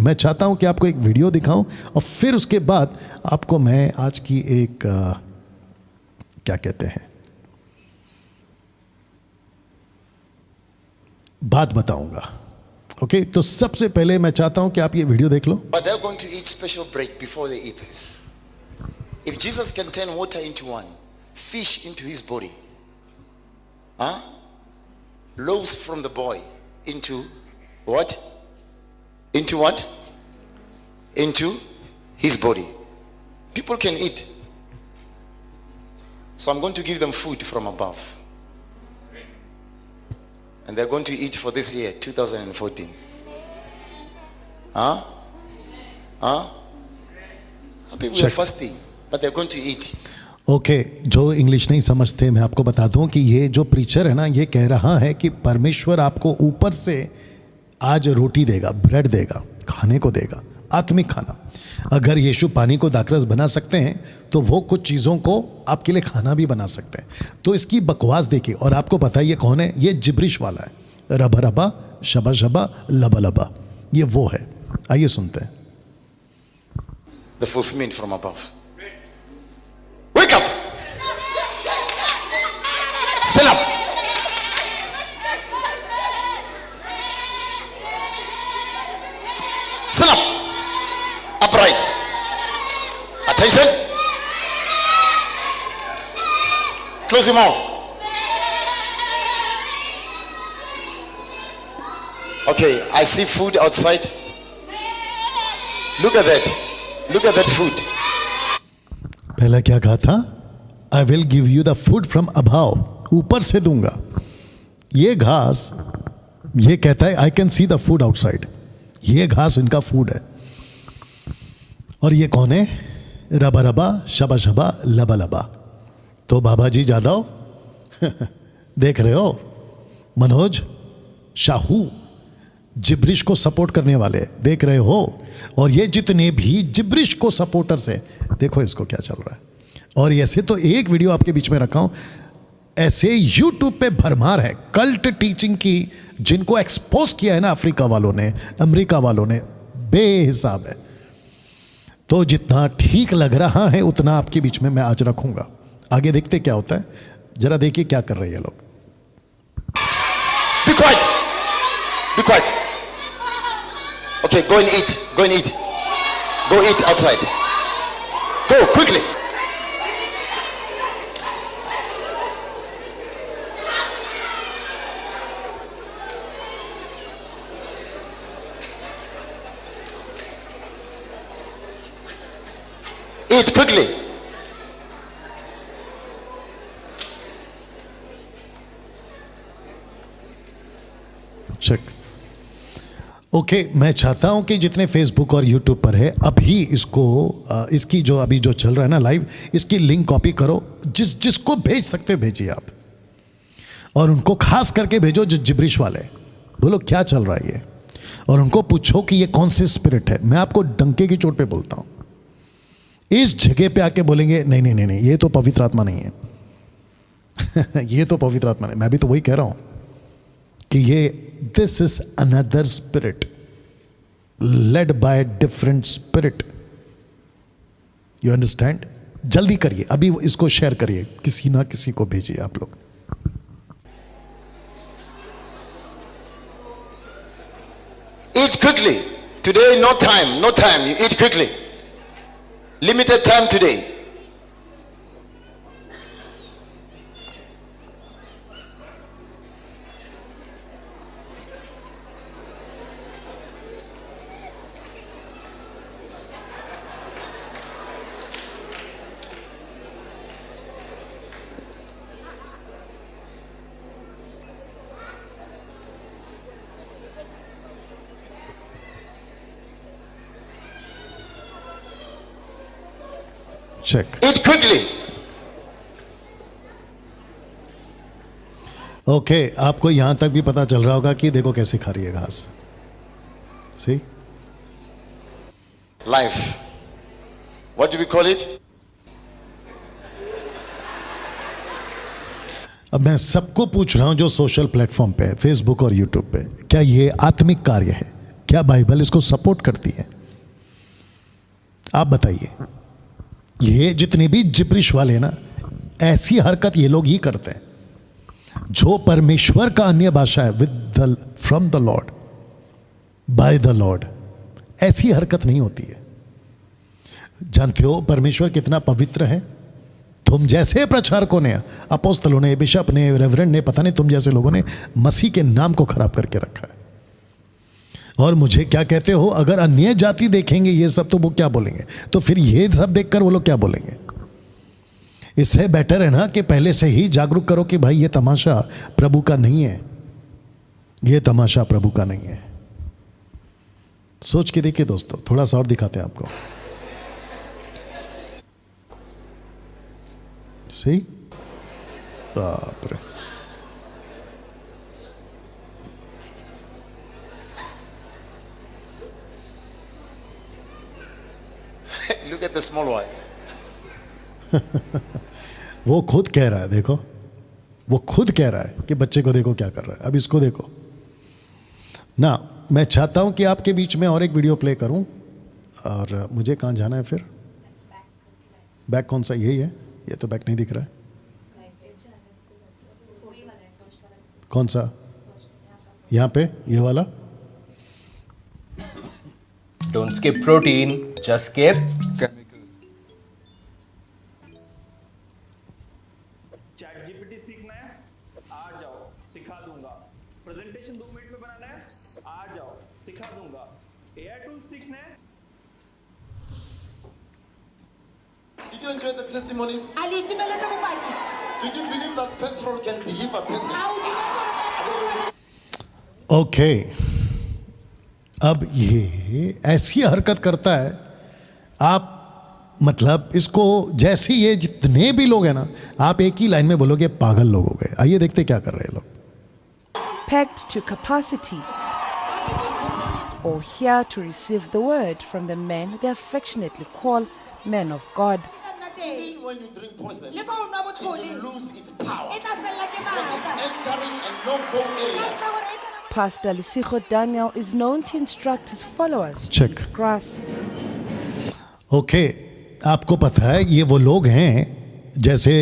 मैं चाहता हूं कि आपको एक वीडियो दिखाऊं और फिर उसके बाद आपको मैं आज की एक क्या कहते हैं बात बताऊंगा। ओके, तो सबसे पहले मैं चाहता हूं कि आप ये वीडियो देख लो। But they're going to eat special bread before they eat this. If Jesus can turn water into wine, fish into his body, loaves from the boy into what? Into what? Into his body. People can eat. So I'm going to give them food from above. And they're going to eat for this year, 2014. People are fasting, but they're going to eat. Okay, जो English नहीं समझते मैं आपको बता दूं कि ये जो प्रीचर है ना, ये कह रहा है कि परमेश्वर आपको ऊपर से आज रोटी देगा, ब्रेड देगा, खाने को देगा, आत्मिक खाना। अगर यीशु पानी को दाखरस बना सकते हैं तो वो कुछ चीज़ों को आपके लिए खाना भी बना सकते हैं। तो इसकी बकवास देखिए। और आपको पता है ये कौन है? ये जिब्रिश वाला है। रबा रबा, शबा शबा, लबा लबा, ये वो है। आइए सुनते हैं। The fulfillment from above. Wake up! Stand up! Stand up! Upright. Attention. Close your mouth. Okay, I see food outside. Look at that. Look at that food. पहला क्या कहा था? I will give you the food from above, ऊपर से दूंगा। ये घास, ये कहता है I can see the food outside. ये घास इनका फूड है। और ये कौन है? रबा रबा, शबा शबा, लबा लबा। तो बाबा जी जादव देख रहे हो, मनोज शाहू जिब्रिश को सपोर्ट करने वाले देख रहे हो। और ये जितने भी जिब्रिश को सपोर्टर्स है, देखो इसको क्या चल रहा है। और ऐसे तो एक वीडियो आपके बीच में रखा हूं, ऐसे यूट्यूब पे भरमार है कल्ट टीचिंग की, जिनको एक्सपोज किया है ना अफ्रीका वालों ने, अमेरिका वालों ने, बेहिसाब है। तो जितना ठीक लग रहा है उतना आपके बीच में मैं आज रखूंगा। आगे देखते क्या होता है, जरा देखिए क्या कर रहे हैं लोग। Be quiet. Be quiet. Okay, go and eat. Go and eat. Go eat outside. Go quickly. Eat quickly. Check. Okay, मैं चाहता हूं कि जितने फेसबुक और यूट्यूब पर है अभी इसको इसकी जो अभी जो चल रहा है ना लाइव, इसकी लिंक कॉपी करो। जिसको भेज सकते भेजिए आप, और उनको खास करके भेजो जो जिब्रिश वाले, बोलो क्या चल रहा है ये, और उनको पूछो कि ये कौन सी स्पिरिट है। मैं आपको डंके की चोट पे बोलता हूं, इस जगह पे आके बोलेंगे नहीं नहीं नहीं नहीं, ये तो पवित्र आत्मा नहीं है ये तो पवित्र आत्मा नहीं। मैं भी तो वही कह रहा हूं कि ये this is another spirit led by different spirit. You understand? जल्दी करिए, अभी इसको शेयर करिए, किसी ना किसी को भेजिए आप लोग। Eat quickly. Today, no time. No time. You eat quickly. Limited time today. Check. Eat quickly. Okay, आपको यहां तक भी पता चल रहा होगा कि देखो कैसे खा रही है घास। सी Life. What do we call it? अब मैं सबको पूछ रहा हूं जो सोशल प्लेटफॉर्म पे है, फेसबुक और यूट्यूब पे, क्या ये आत्मिक कार्य है? क्या बाइबल इसको सपोर्ट करती है? आप बताइए। ये जितने भी जिब्रिश वाले ना, ऐसी हरकत ये लोग ही करते हैं। जो परमेश्वर का अन्य भाषा है with from the Lord, by the Lord, ऐसी हरकत नहीं होती है। जानते हो परमेश्वर कितना पवित्र है? तुम जैसे प्रचारकों ने, अपोस्तलों ने, बिशप ने, रेवरेंड ने, पता नहीं तुम जैसे लोगों ने मसीह के नाम को खराब करके रखा है। और मुझे क्या कहते हो, अगर अन्य जाति देखेंगे ये सब तो वो क्या बोलेंगे? तो फिर ये सब देखकर वो लोग क्या बोलेंगे? इससे बेटर है ना कि पहले से ही जागरूक करो कि भाई ये तमाशा प्रभु का नहीं है, ये तमाशा प्रभु का नहीं है। सोच के देखिए दोस्तों, थोड़ा सा और दिखाते हैं आपको। सही, बाप रे। Look at the small one. वो खुद कह रहा है, देखो, वो खुद कह रहा है कि बच्चे को देखो क्या कर रहा है। अब इसको देखो ना। मैं चाहता हूं कि आपके बीच में और एक वीडियो प्ले करूं। और मुझे कहाँ जाना है फिर? बैक कौन सा? यही है? ये तो बैक नहीं दिख रहा है। कौन सा? यहाँ पे ये वाला? Don't skip protein, just skip chemicals. Chat GPT सीखना है, आ जाओ सिखा दूंगा। प्रेजेंटेशन 2 मिनट में बनाना है, आ जाओ सिखा दूंगा। एआई टूल सीखना है। Did you enjoy the testimonies? Aliitumeleza bopaki. Did you believe that petrol can deliver person? Au dumela gore okay अब ये ऐसी हरकत करता है। आप मतलब इसको जैसे ये जितने भी लोग हैं ना, आप एक ही लाइन में बोलोगे पागल लोग हो गए। आइए देखते क्या कर रहे हैं लोग। Packed to capacity, or here to receive the word from the men they affectionately call men of God. Even when you drink poison, Le fa o nwa it botlhole. will lose its power E tla fella ke because it's matla. entering a no-go area. Ka gore e tsena Pastor Lisicho Daniel is known to instruct his followers to Check. eat grass. Okay आपको पता है ये वो लोग हैं, जैसे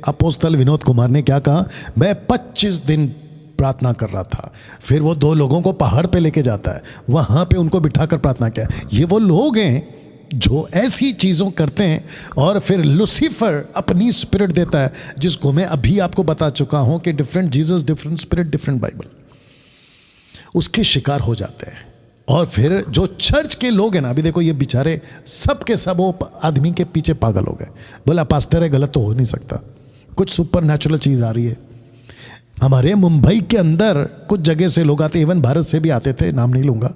अपोस्तल विनोद कुमार ने क्या कहा, मैं 25 दिन प्रार्थना कर रहा था। फिर वो 2 लोगों को पहाड़ पे लेके जाता है, वहाँ पे उनको बिठाकर प्रार्थना किया। ये वो लोग हैं जो ऐसी चीज़ों करते हैं और फिर लूसीफर अपनी स्पिरिट देता है, जिसको मैं अभी आपको बता चुका हूँ कि different Jesus, different spirit, different Bible, उसके शिकार हो जाते हैं। और फिर जो चर्च के लोग हैं ना, अभी देखो ये बेचारे सब के सब वो आदमी के पीछे पागल हो गए। बोला पास्टर है, गलत तो हो नहीं सकता, कुछ सुपर नेचुरल चीज़ आ रही है। हमारे मुंबई के अंदर कुछ जगह से लोग आते, इवन भारत से भी आते थे, नाम नहीं लूँगा।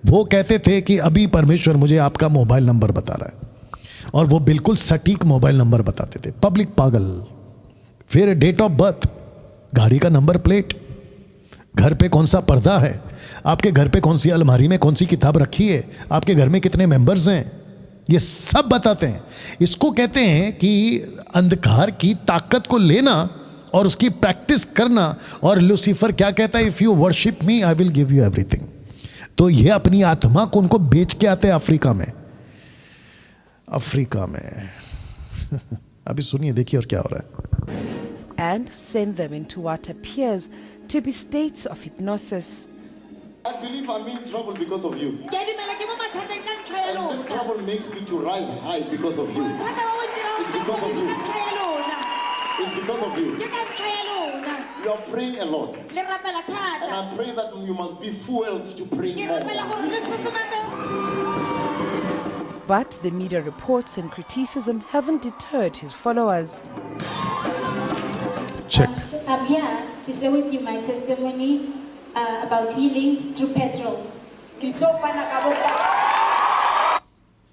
वो कहते थे कि अभी परमेश्वर मुझे आपका मोबाइल नंबर बता रहा है, और वो बिल्कुल सटीक मोबाइल नंबर बताते थे। पब्लिक पागल। फिर डेट ऑफ बर्थ, गाड़ी का नंबर प्लेट, घर पे कौन सा पर्दा है, आपके घर पे कौन सी अलमारी में कौन सी किताब रखी है, आपके घर में कितने मेंबर्स हैं, ये सब बताते हैं। इसको कहते हैं कि अंधकार की ताकत को लेना और उसकी प्रैक्टिस करना। और लूसीफर क्या कहता है, if you worship me I will give you everything. तो ये अपनी आत्मा को उनको बेच के आते हैं अफ्रीका में, अफ्रीका में। अभी सुनिए, देखिए और क्या हो रहा है। And send them into what appears to be states of hypnosis. I believe I'm in trouble because of you. ke dumela ke mo mathateng ka ntlha ya And this lona. trouble makes me to rise high because of you. Bothata ba bo ntirang It's because of ka you. ntlha ya lona. It's because of you. Ke ka ntlha ya lona. You are praying a lot. Le rapela And thata. I pray that you must be fueled to pray Ke more. rapela gore le susumatse. But the media reports and criticism haven't deterred his followers. Check. I'm here to share with you my testimony about healing through petrol. Ke tlo fana ka bopa.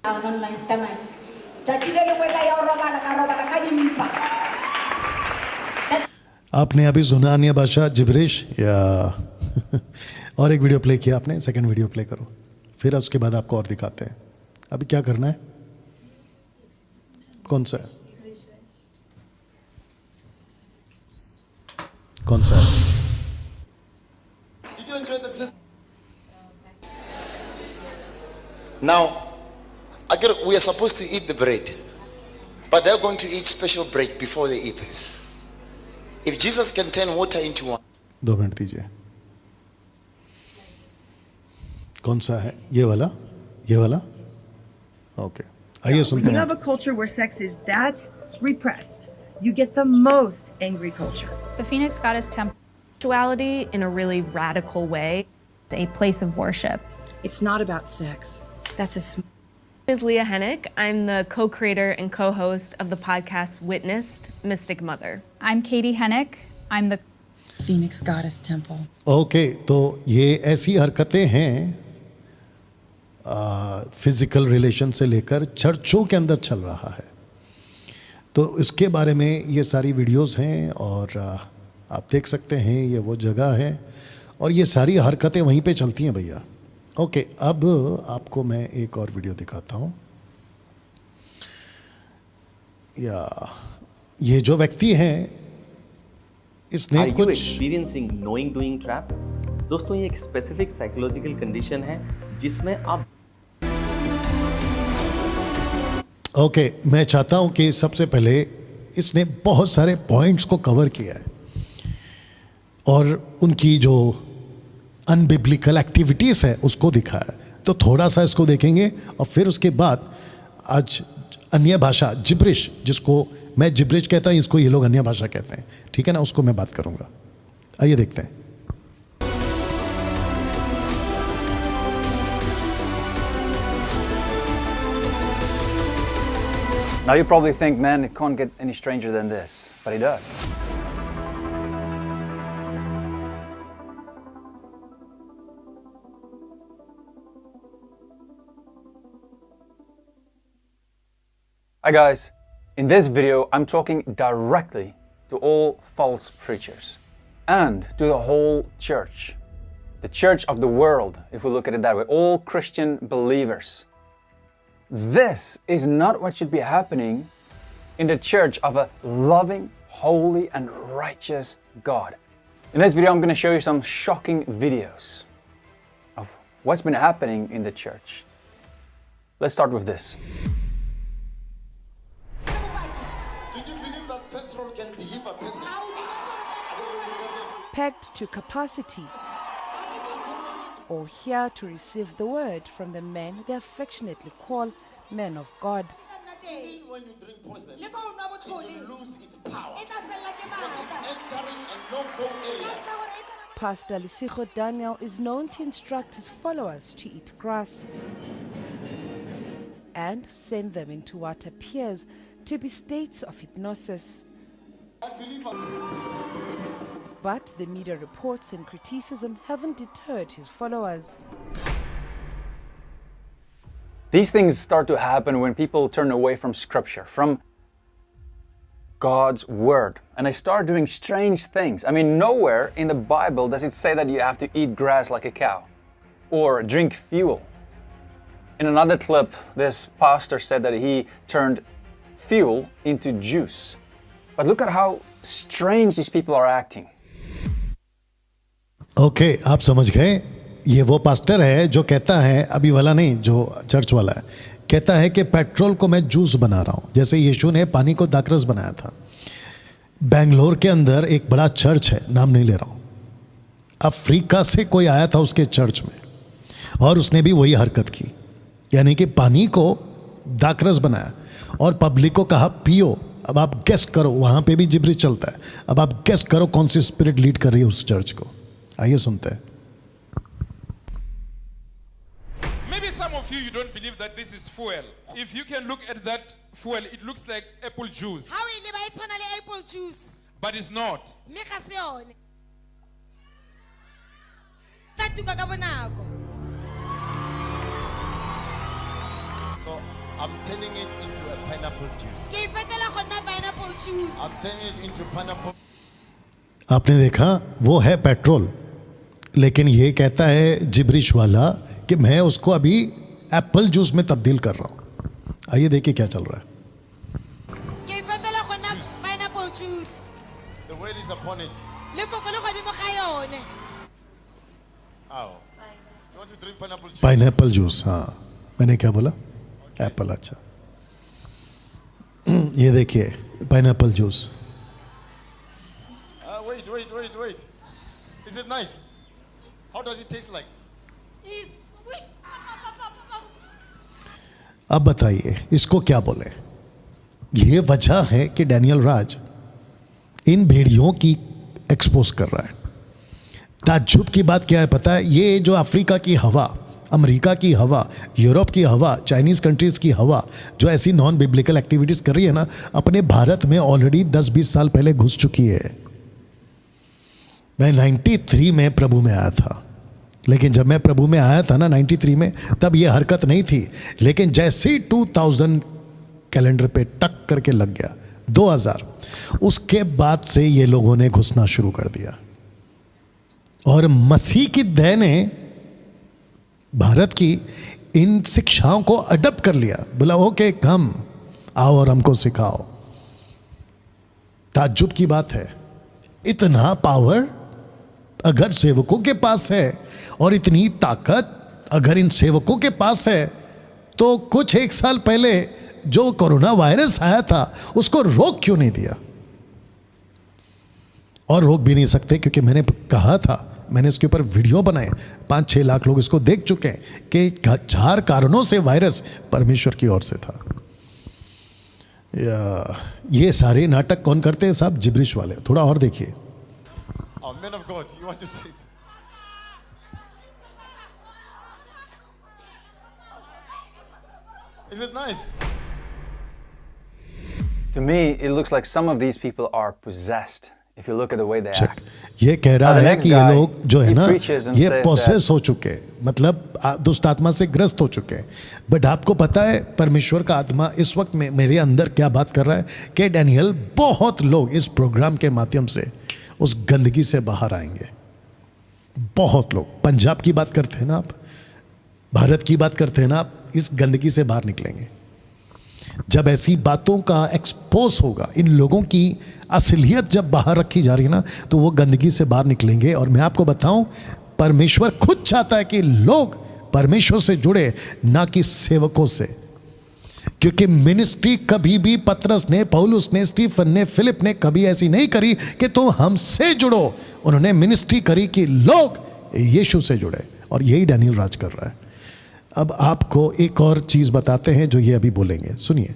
Down on my stomach. Tjatji le lengwe ka ya ho robala ka dimpa. आपने अभी सुना अन्य भाषा gibberish या और एक video play किया आपने, सेकंड वीडियो प्ले करो, फिर उसके बाद आपको और दिखाते हैं। अभी क्या करना है, कौन सा है, कौन सा है? Did you enjoy the test? Now, we are supposed to eat the bread, but they're going to eat special bread before they eat this. If Jesus can turn water into wine, 2 minute दीजिए. कौन सा है? ये वाला? ये वाला? Okay. आइए सुनते When you हैं. have a culture where sex is that repressed, you get the most angry culture. The Phoenix Goddess Temple. Sexuality in a really radical way. It's a place of worship. It's not about sex. That's a Is Leah Hennick. I'm the co-creator and co-host of the podcast Witnessed, Mystic Mother. I'm Katie Hennick. I'm the Phoenix Goddess Temple. Okay, तो ये ऐसी हरकतें हैं physical relation से लेकर चर्चों के अंदर चल रहा है. तो इसके बारे में ये सारी वीडियोस हैं और आप देख सकते हैं ये वो जगह है और ये सारी हरकतें वहीं पे चलती हैं भैया. ओके, अब आपको मैं एक और वीडियो दिखाता हूँ. या ये जो व्यक्ति हैं इसने Are you कुछ experiencing knowing doing trap? दोस्तों ये एक स्पेसिफिक साइकोलॉजिकल कंडीशन है जिसमें आप ओके, मैं चाहता हूं कि सबसे पहले इसने बहुत सारे पॉइंट्स को कवर किया है और उनकी जो अनबिब्लिकल एक्टिविटीज़ है उसको दिखाया है. तो थोड़ा सा इसको देखेंगे और फिर उसके बाद आज अन्य भाषा जिब्रिश, जिसको मैं जिब्रिश कहता हूँ, इसको ये लोग अन्य भाषा कहते हैं, ठीक है ना, उसको मैं बात करूँगा. आइए देखते हैं. Now you probably think, man, it can't get any stranger than this, but it does. Hi guys, in this video I'm talking directly to all false preachers and to the whole church. The church of the world, if we look at it that way, all Christian believers. This is not what should be happening in the church of a loving, holy, and righteous God. In this video, I'm going to show you some shocking videos of what's been happening in the church. Let's start with this. did you believe that petrol can deliver person? Packed to capacity, or here to receive the word from the men they affectionately call men of God. When you drink poison, it will lose its power because it's entering a no-go area. Pastor Lisicho Daniel is known to instruct his followers to eat grass and send them into what appears to be states of hypnosis. But the media reports and criticism haven't deterred his followers. These things start to happen when people turn away from Scripture, from God's Word, and they start doing strange things. I mean, nowhere in the Bible does it say that you have to eat grass like a cow or drink fuel. In another clip, this pastor said that he turned fuel into juice. But look at how strange these people are acting. Okay, आप समझ गए. ये वो pastor है जो कहता है, अभी वाला नहीं, जो चर्च वाला है, कहता है कि पेट्रोल को मैं जूस बना रहा हूँ, जैसे यीशु ने पानी को दाखरस बनाया था. बेंगलोर के अंदर एक बड़ा चर्च है, नाम नहीं ले रहा हूँ, अफ्रीका से कोई आया था उसके चर्च में और उसने भी वही हरकत की, यानी कि पानी को दाखरस बनाया और पब्लिक को कहा पियो. अब आप गेस करो, वहाँ पे भी जिब्री चलता है. अब आप गेस करो कौन सी स्पिरिट लीड कर रही है उस चर्च को. आइए सुनते हैं. Maybe some of you don't believe that this is fuel. If you can look at that fuel, it looks like apple juice. How ile ba itshwana le apple juice? But it's not. Me ga se yone. Tatuka ka bonako. So I'm turning it into a pineapple juice. Ke fetela go nna pineapple juice. I'm turning it into pineapple. आपने देखा, वो है petrol, लेकिन ये कहता है gibberish वाला कि मैं उसको अभी एप्पल जूस में तब्दील कर रहा हूँ. आइए देखिए क्या चल रहा है. Ke fetela go nna pineapple juice. The word is upon it. Le foko le godimo ga yone. Ow. You want to drink pineapple juice? Pineapple juice. हाँ, मैंने क्या बोला? एप्पल. अच्छा, ये देखिए pineapple juice. Wait. Is it nice? How does it taste like? It's sweet. अब बताइए इसको क्या बोले? ये वजह है कि डैनियल राज इन भेड़ियों की एक्सपोज कर रहा है. ताज्जुब की बात क्या है पता है? ये जो अफ्रीका की हवा, अमेरिका की हवा, यूरोप की हवा, चाइनीज़ कंट्रीज़ की हवा जो ऐसी नॉन बिब्लिकल एक्टिविटीज़ कर रही है ना, अपने भारत में ऑलरेडी 10-20 साल पहले घुस चुकी है. मैं 93 में प्रभु में आया था, लेकिन जब मैं प्रभु में आया था ना 93 में, तब ये हरकत नहीं थी. लेकिन जैसे ही 2000 कैलेंडर पे टक करके लग गया 2000, उसके बाद से ये लोगों ने घुसना शुरू कर दिया. और मसीह की दया ने भारत की इन शिक्षाओं को अडॉप्ट कर लिया. बोला ओके कम आओ और हमको सिखाओ. ताज्जुब की बात है, इतना पावर अगर सेवकों के पास है और इतनी ताकत अगर इन सेवकों के पास है, तो कुछ 1 साल पहले जो कोरोना वायरस आया था उसको रोक क्यों नहीं दिया? और रोक भी नहीं सकते, क्योंकि मैंने कहा था, मैंने इसके ऊपर वीडियो बनाए, 5-6 लाख लोग इसको देख चुके हैं कि 4 कारणों से वायरस परमेश्वर की ओर से था. ये सारे नाटक कौन करते हैं साहब? जिब्रिश वाले. थोड़ा और देखिए. Oh, man of God, you want to taste? Is it nice? To me, it looks like some of these people are possessed. If you look at the way they act. ये कह रहा Now, the है next कि ये guy, लोग जो है he ना, preaches and ये says पोसेस हो चुके हैं, मतलब दुष्ट आत्मा से ग्रस्त हो चुके हैं. बट आपको पता है परमेश्वर का आत्मा इस वक्त में मेरे अंदर क्या बात कर रहा है कि डैनियल, बहुत लोग इस प्रोग्राम के माध्यम से उस गंदगी से बाहर आएंगे. बहुत लोग. पंजाब की बात करते हैं ना आप, भारत की बात करते हैं ना आप, इस गंदगी से बाहर निकलेंगे. जब ऐसी बातों का एक्सपोज होगा, इन लोगों की असलियत जब बाहर रखी जा रही है ना, तो वो गंदगी से बाहर निकलेंगे. और मैं आपको बताऊं, परमेश्वर खुद चाहता है कि लोग परमेश्वर से जुड़े, ना कि सेवकों से. क्योंकि मिनिस्ट्री कभी भी पतरस ने, पौलुस ने, स्टीफन ने, फिलिप ने कभी ऐसी नहीं करी कि तुम हमसे जुड़ो. उन्होंने मिनिस्ट्री करी कि लोग यीशु से जुड़े, और यही डैनियल राज कर रहा है. अब आपको एक और चीज बताते हैं जो ये अभी बोलेंगे, सुनिए.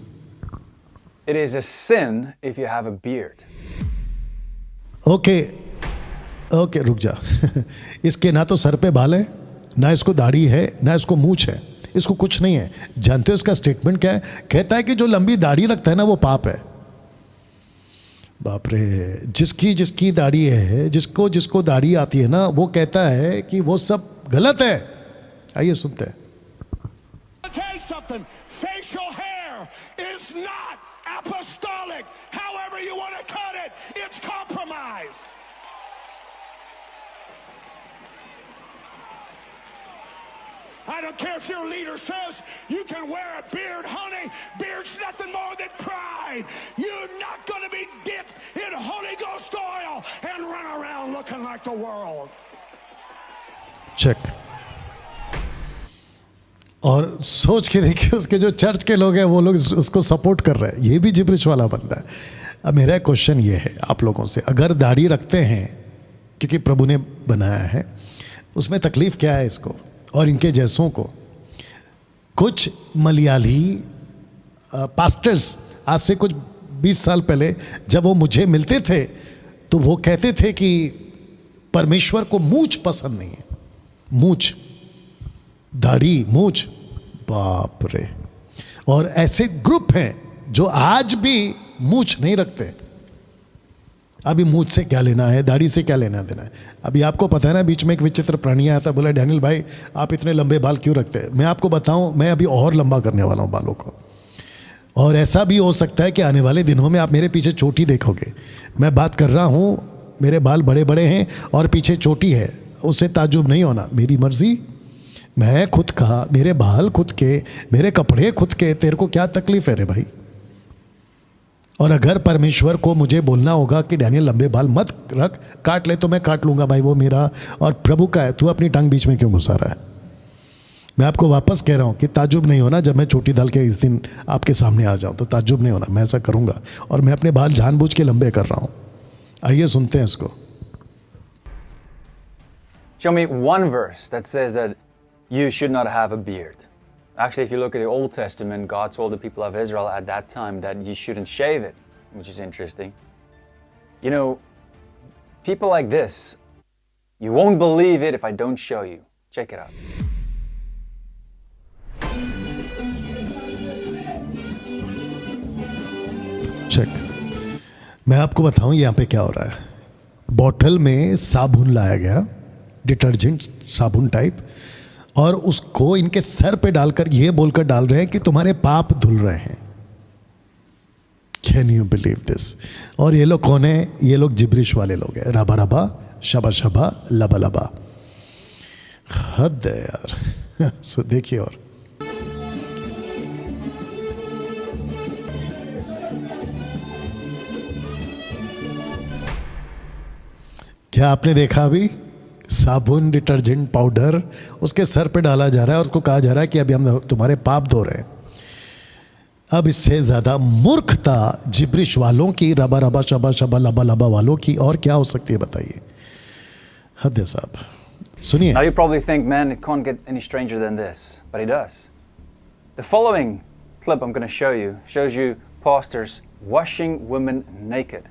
It is a sin if you have a beard. Okay रुक जा. इसके ना तो सर पे बाल है, ना इसको दाढ़ी है, ना इसको मूंछ है, इसको कुछ नहीं है. जानते हो इसका स्टेटमेंट क्या है? कहता है कि जो लंबी दाढ़ी रखता है ना वो पाप है. बाप रे. जिसकी दाढ़ी है, जिसको दाढ़ी आती है ना, वो कहता है कि वो सब गलत है. आइए सुनते हैं. Facial hair is not apostolic. However you want to cut it, it's compromise. I don't care if your leader says you can wear a beard, honey. Beard's nothing more than pride. You're not going to be dipped in Holy Ghost oil and run around looking like the world. Check. और सोच के देखिए, उसके जो church के लोग हैं वो लोग उसको सपोर्ट कर रहे हैं. ये भी जिब्रिश वाला बंदा है. अब मेरा क्वेश्चन ये है आप लोगों से, अगर दाढ़ी रखते हैं क्योंकि प्रभु ने बनाया है, उसमें तकलीफ क्या है इसको और इनके जैसों को? कुछ मलयाली पास्टर्स आज से कुछ 20 साल पहले जब वो मुझे मिलते थे तो वो कहते थे कि परमेश्वर को मूंछ पसंद नहीं है. मूंछ, दाढ़ी, मूंछ, बाप रे. और ऐसे ग्रुप हैं जो आज भी मूंछ नहीं रखते. अभी मूंछ से क्या लेना है, दाढ़ी से क्या लेना देना है? अभी आपको पता है ना, बीच में एक विचित्र प्राणी आया था, बोला डैनियल भाई आप इतने लंबे बाल क्यों रखते हैं? मैं आपको बताऊं, मैं अभी और लंबा करने वाला हूं बालों को. और ऐसा भी हो सकता है कि आने वाले दिनों में आप मेरे पीछे चोटी देखोगे. मैं बात कर रहा हूं, मेरे बाल बड़े बड़े हैं और पीछे चोटी है, उससे ताज्जुब नहीं होना. मेरी मर्जी, मैं खुद का, मेरे बाल खुद के, मेरे कपड़े खुद के, तेरे को क्या तकलीफ है रे भाई? और अगर परमेश्वर को मुझे बोलना होगा कि डैनियल लंबे बाल मत रख, काट ले, तो मैं काट लूंगा भाई, वो मेरा और प्रभु का है. तू अपनी टांग बीच में क्यों घुसा रहा है? मैं आपको वापस कह रहा हूँ कि ताज्जुब नहीं होना जब मैं चोटी डाल के इस दिन आपके सामने आ जाऊँ, तो ताज्जुब नहीं होना, मैं ऐसा करूँगा और मैं अपने बाल जानबूझ के लंबे कर रहा हूँ। आइए सुनते हैं इसको। Show me one verse that says that you should not have a beard. Actually, if you look at the Old Testament, God told the people of Israel at that time that you shouldn't shave it, which is interesting. You know, people like this, you won't believe it if I don't show you. Check it out. Check. मैं आपको बताऊं यहाँ पे क्या हो रहा है। Bottle में साबुन लाया गया, डिटर्जेंट साबुन टाइप, और उसको इनके सर पे डालकर ये बोलकर डाल रहे हैं कि तुम्हारे पाप धुल रहे हैं। Can you believe this? और ये लोग कौन है? ये लोग जिब्रिश वाले लोग हैं। रबा रबा, शबा शबा, लबा लबा। हद है यार। सो देखिए, और क्या आपने देखा अभी? साबुन, डिटर्जेंट पाउडर उसके सर पे डाला जा रहा है और उसको कहा जा रहा है कि अभी हम तुम्हारे पाप धो रहे हैं। अब इससे ज्यादा मूर्खता जिब्रिश वालों की, रबा रबा शबा शबा लबा लबा वालों की और क्या हो सकती है बताइए? हद है साहब। सुनिए। Now you probably think, man, it can't get any stranger than this, but it does. The following clip I'm going to show you shows you pastors washing women naked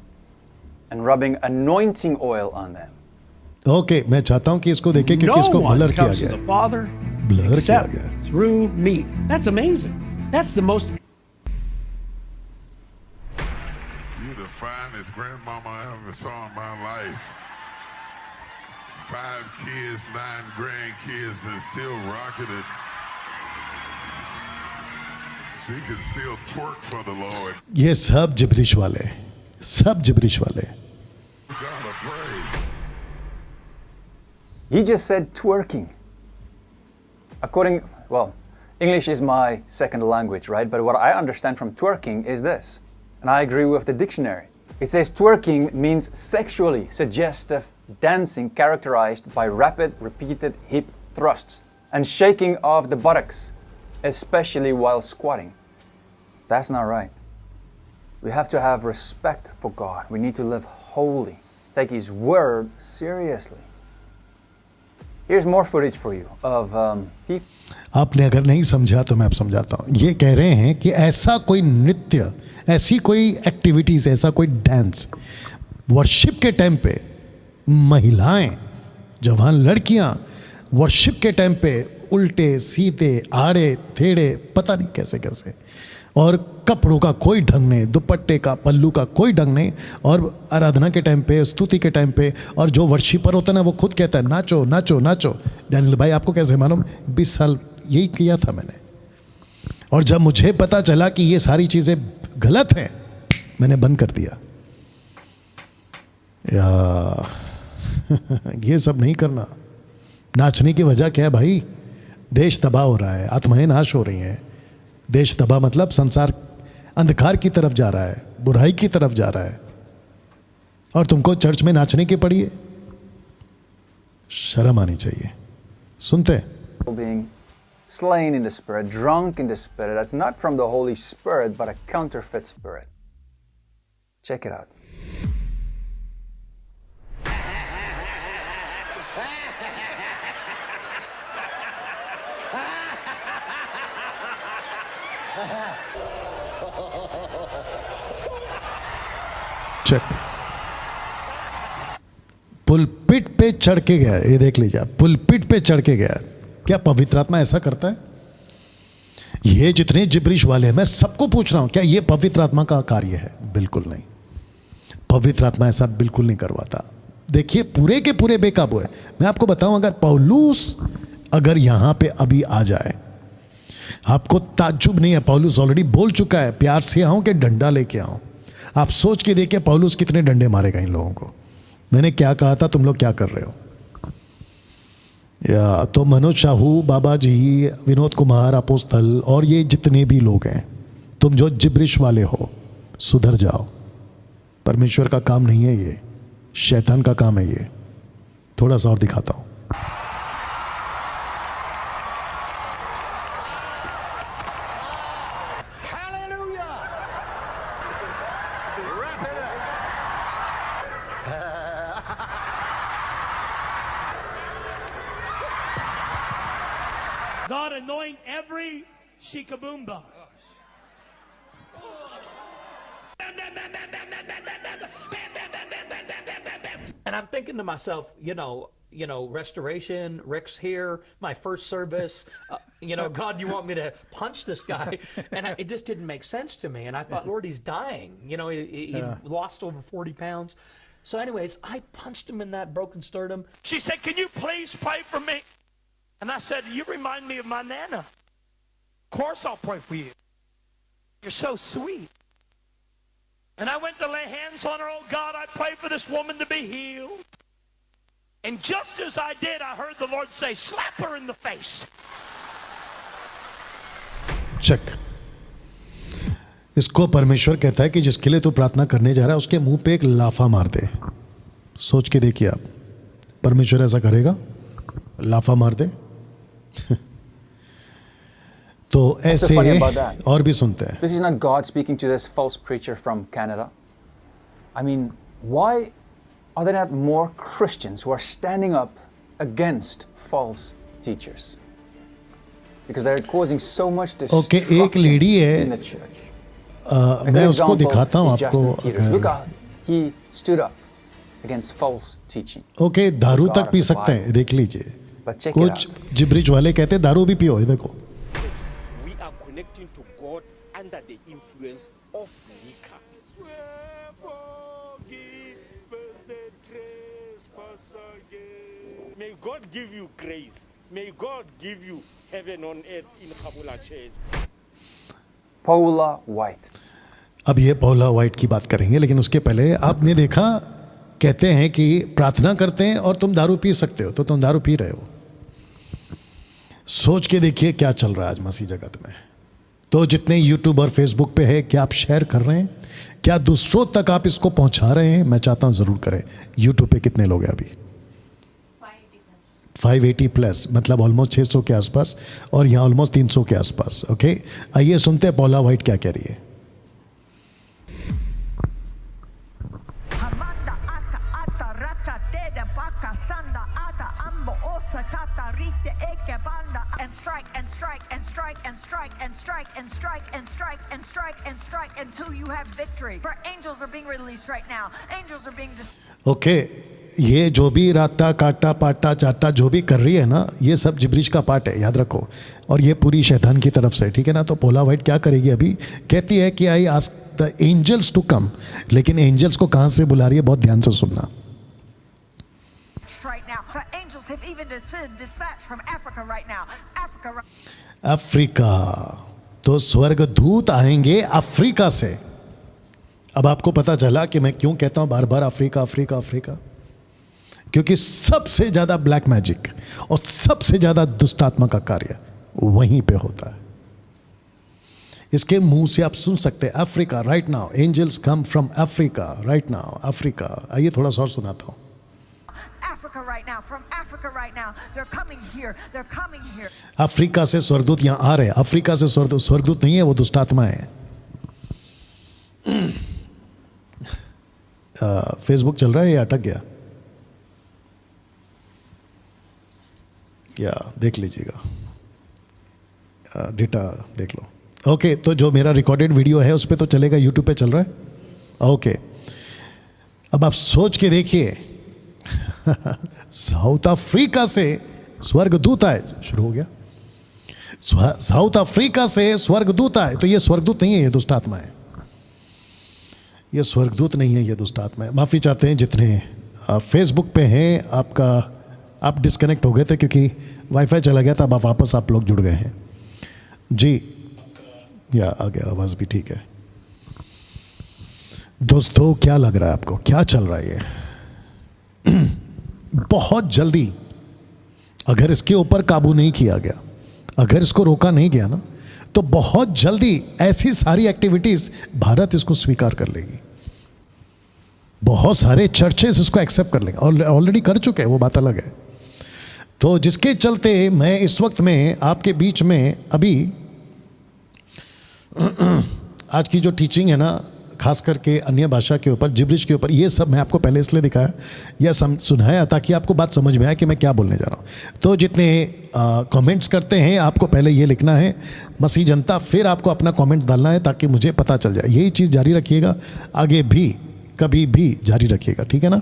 and rubbing anointing oil on them. Okay, मैं चाहता हूं कि इसको देखें क्योंकि इसको blur किया गया है। ब्लर किया गया है। Through me. That's amazing. That's the most. You're the finest grandmama I ever saw in my life. 5 kids, 9 grandkids, and still rocking it. She can still twerk for the Lord. ये सब gibberish वाले, सब gibberish वाले। Gotta pray. He just said twerking. Well, English is my second language, right? But what I understand from twerking is this, and I agree with the dictionary. It says twerking means sexually suggestive dancing characterized by rapid, repeated hip thrusts and shaking of the buttocks, especially while squatting. That's not right. We have to have respect for God. We need to live holy. Take His word seriously. Here's more footage for you of people. आपने अगर नहीं समझा तो मैं अब समझाता हूँ। ये कह रहे हैं कि ऐसा कोई नृत्य, ऐसी कोई एक्टिविटीज, ऐसा कोई डांस वर्शिप के टाइम पे महिलाएं, जवान लड़कियां वर्शिप के टाइम पे उल्टे सीधे आड़े थेड़े पता नहीं कैसे कैसे, और कपड़ों का कोई ढंग नहीं, दुपट्टे का पल्लू का कोई ढंग नहीं, और आराधना के टाइम पे, स्तुति के टाइम पे, और जो वर्शिपर होता है ना वो खुद कहता है नाचो नाचो नाचो। डैनियल भाई आपको कैसे मालूम? 20 साल यही किया था मैंने, और जब मुझे पता चला कि ये सारी चीज़ें गलत हैं मैंने बंद कर दिया। ये सब नहीं करना। नाचने की वजह क्या है भाई? देश तबाह हो रहा है, आत्माएं नाश हो रही हैं। देश तबाह मतलब संसार अंधकार की तरफ जा रहा है, बुराई की तरफ जा रहा है, और तुमको चर्च में नाचने की पड़ी है? शर्म आनी चाहिए। सुनते हैं। Being slain in the spirit, drunk in the spirit, that's not from the Holy Spirit but a counterfeit spirit. Check it out. Check. Pulpit पे चढ़ के गया, ये देख लीजिए, पुलपिट पे चढ़ के गया। क्या पवित्र आत्मा ऐसा करता है? ये जितने जिब्रिश वाले हैं, मैं सबको पूछ रहा हूं, क्या ये पवित्र आत्मा का कार्य है? बिल्कुल नहीं। पवित्र आत्मा ऐसा बिल्कुल नहीं करवाता। देखिए पूरे के पूरे बेकाबू है। मैं आपको बताऊं, अगर पौलुस अगर यहां पे अभी आ जाए, आपको ताज्जुब नहीं है। पौलुस ऑलरेडी बोल चुका है, प्यार से आऊं कि डंडा लेके आऊं। आप सोच के देखिए पौलुस कितने डंडे मारेगा इन लोगों को। मैंने क्या कहा था, तुम लोग क्या कर रहे हो? या तो मनोज शाहू, बाबा जी, विनोद कुमार, अपोस्तल और ये जितने भी लोग हैं, तुम जो जिब्रिश वाले हो सुधर जाओ। परमेश्वर का काम नहीं है ये, शैतान का काम है ये। थोड़ा सा और दिखाता हूं। knowing every shikaboomba. And I'm thinking to myself, you know, restoration, Rick's here, my first service, God, you want me to punch this guy? And it just didn't make sense to me. And I thought, Lord, he's dying. He lost over 40 pounds. So anyways, I punched him in that broken sternum. She said, can you please pray for me? And I said, you remind me of my Nana. Of course I'll pray for you. You're so sweet. And I went to lay hands on her. Oh, God, I pray for this woman to be healed. And just as I did, I heard the Lord say, slap her in the face. Check. इसको परमेश्वर कहता है कि जिसके लिए तू प्रार्थना करने जा रहा है उसके मुंह पे एक लाफा मार दे. सोच के देखिए आप, परमेश्वर ऐसा करेगा? लाफा मार दे. तो ऐसे और भी सुनते हैं. This is not God speaking to this false preacher from Canada. I mean, why are there not more Christians who are standing up against false teachers? Because they're causing so much destruction एक lady है, in the church. मैं उसको दिखाता हूँ आपको. Look how he stood up against false teaching. Okay, दारू तक P सकते हैं, देख लीजिए. कुछ जिब्रिज वाले कहते हैं दारू भी पियो. ये देखो. We are connecting to God under the influence of liquor. May God give you grace. May God give you heaven on earth in Kabula Church. Paula White. अब ये पौला वाइट की बात करेंगे, लेकिन उसके पहले आपने देखा, कहते हैं कि प्रार्थना करते हैं और तुम दारू पी सकते हो, तो तुम दारू पी रहे हो. सोच के देखिए क्या चल रहा है आज मसीह जगत में. तो जितने यूट्यूब और फेसबुक पे है, क्या आप शेयर कर रहे हैं? क्या दूसरों तक आप इसको पहुंचा रहे हैं? मैं चाहता हूं जरूर करें. यूट्यूब पे कितने लोग हैं अभी? 580 प्लस, मतलब ऑलमोस्ट 600 के आसपास, और यहाँ ऑलमोस्ट 300 के आसपास. ओके, आइए सुनते हैं पौला वाइट क्या कह रही है. And strike and strike and strike and strike and strike and strike and strike and strike and strike until you have victory. For angels are being released right now. Angels are being okay, ये जो भी राता काटा पाटा चाटा जो भी कर रही है ना, ये सब जिब्रिश का पार्ट है, याद रखो. और ये पूरी शैतान की तरफ से, ठीक है ना. तो पौला वाइट क्या करेगी अभी? कहती है कि I ask the angels to come. लेकिन एंजल्स को कहाँ से बुला रही है? बहुत ध्यान से सुनना. अफ्रीका. तो स्वर्गदूत आएंगे अफ्रीका से. अब आपको पता चला कि मैं क्यों कहता हूं बार बार अफ्रीका अफ्रीका अफ्रीका. क्योंकि सबसे ज्यादा ब्लैक मैजिक और सबसे ज्यादा दुष्ट आत्मा का कार्य वहीं पे होता है. इसके मुंह से आप सुन सकते हैं Africa right now. Angels come from Africa right now. Africa. आइए थोड़ा सा और सुनाता हूं. अफ्रीका से स्वर्गदूत यहाँ आ रहे हैं. अफ्रीका से स्वर्गदूत नहीं है, वो दुष्ट आत्मा है. फेसबुक चल रहा है या अटक गया? या देख लीजिएगा, डेटा देख लो. ओके, तो जो मेरा रिकॉर्डेड वीडियो है उस पर तो चलेगा, यूट्यूब पे चल रहा है. ओके, अब आप सोच के देखिए. साउथ अफ्रीका से स्वर्गदूत आए. शुरू हो गया. साउथ अफ्रीका से स्वर्गदूत आए. तो ये स्वर्गदूत नहीं है, ये दुष्ट आत्मा है. ये स्वर्गदूत नहीं है, ये दुष्ट आत्मा है. माफ़ी चाहते हैं जितने फेसबुक पे हैं. आप डिस्कनेक्ट हो गए थे क्योंकि वाईफाई चला गया था. अब वापस आप लोग जुड़ गए हैं जी. या आ गया, आवाज़ भी ठीक है. दोस्तों क्या लग रहा है आपको, क्या चल रहा है ये? बहुत जल्दी अगर इसके ऊपर काबू नहीं किया गया, अगर इसको रोका नहीं गया ना, तो बहुत जल्दी ऐसी सारी एक्टिविटीज भारत इसको स्वीकार कर लेगी. बहुत सारे चर्चेस इसको एक्सेप्ट कर लेंगे, और ऑलरेडी कर चुके हैं, वो बात अलग है. तो जिसके चलते मैं इस वक्त में आपके बीच में अभी आज की जो टीचिंग है ना, खास करके अन्य भाषा के ऊपर, जिब्रिश के ऊपर, ये सब मैं आपको पहले इसलिए दिखाया या सुनाया ताकि आपको बात समझ में आए कि मैं क्या बोलने जा रहा हूँ। तो जितने कमेंट्स करते हैं आपको पहले ये लिखना है मसीह जनता, फिर आपको अपना कमेंट डालना है ताकि मुझे पता चल जाए। यही चीज़ जारी रखिएगा, आगे भी कभी भी जारी रखिएगा, ठीक है ना।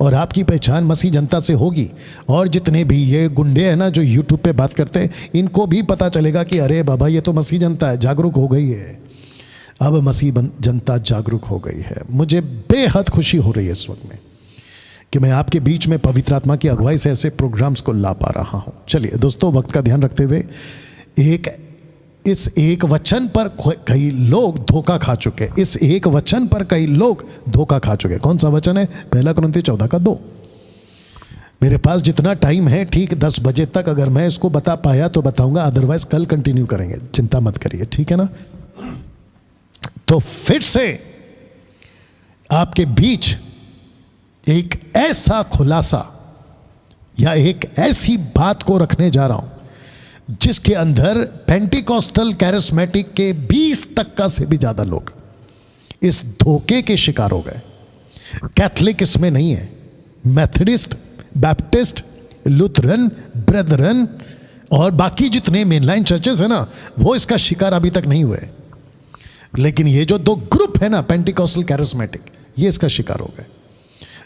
और आपकी पहचान मसीह जनता से होगी। और जितने भी ये गुंडे हैं ना जो यूट्यूब पे बात करते हैं, इनको भी पता चलेगा कि अरे बाबा ये तो मसीह जनता है, जागरूक हो गई है। अब मसीह जनता जागरूक हो गई है। मुझे बेहद खुशी हो रही है इस वक्त में कि मैं आपके बीच में पवित्र आत्मा की अगुवाई से ऐसे प्रोग्राम्स को ला पा रहा हूँ। चलिए दोस्तों, वक्त का ध्यान रखते हुए इस एक वचन पर कई लोग धोखा खा चुके। इस एक वचन पर कई लोग धोखा खा चुके। कौन सा वचन है? 1 कुरिन्थियों 14:2। मेरे पास जितना टाइम है ठीक 10 बजे तक अगर मैं इसको बता पाया तो बताऊंगा, अदरवाइज कल कंटिन्यू करेंगे, चिंता मत करिए, ठीक है ना। तो फिर से आपके बीच एक ऐसा खुलासा या एक ऐसी बात को रखने जा रहा हूं जिसके अंदर पेंटिकॉस्टल कैरिस्मेटिक के 20% से भी ज्यादा लोग इस धोखे के शिकार हो गए। कैथलिक इसमें नहीं है, मेथडिस्ट, बैप्टिस्ट, लुथरन, ब्रेदरन और बाकी जितने मेनलाइन चर्चेस है ना, वो इसका शिकार अभी तक नहीं हुए। लेकिन ये जो 2 ग्रुप है ना, पेंटिकॉस्टल कैरिस्मेटिक, ये इसका शिकार हो गए।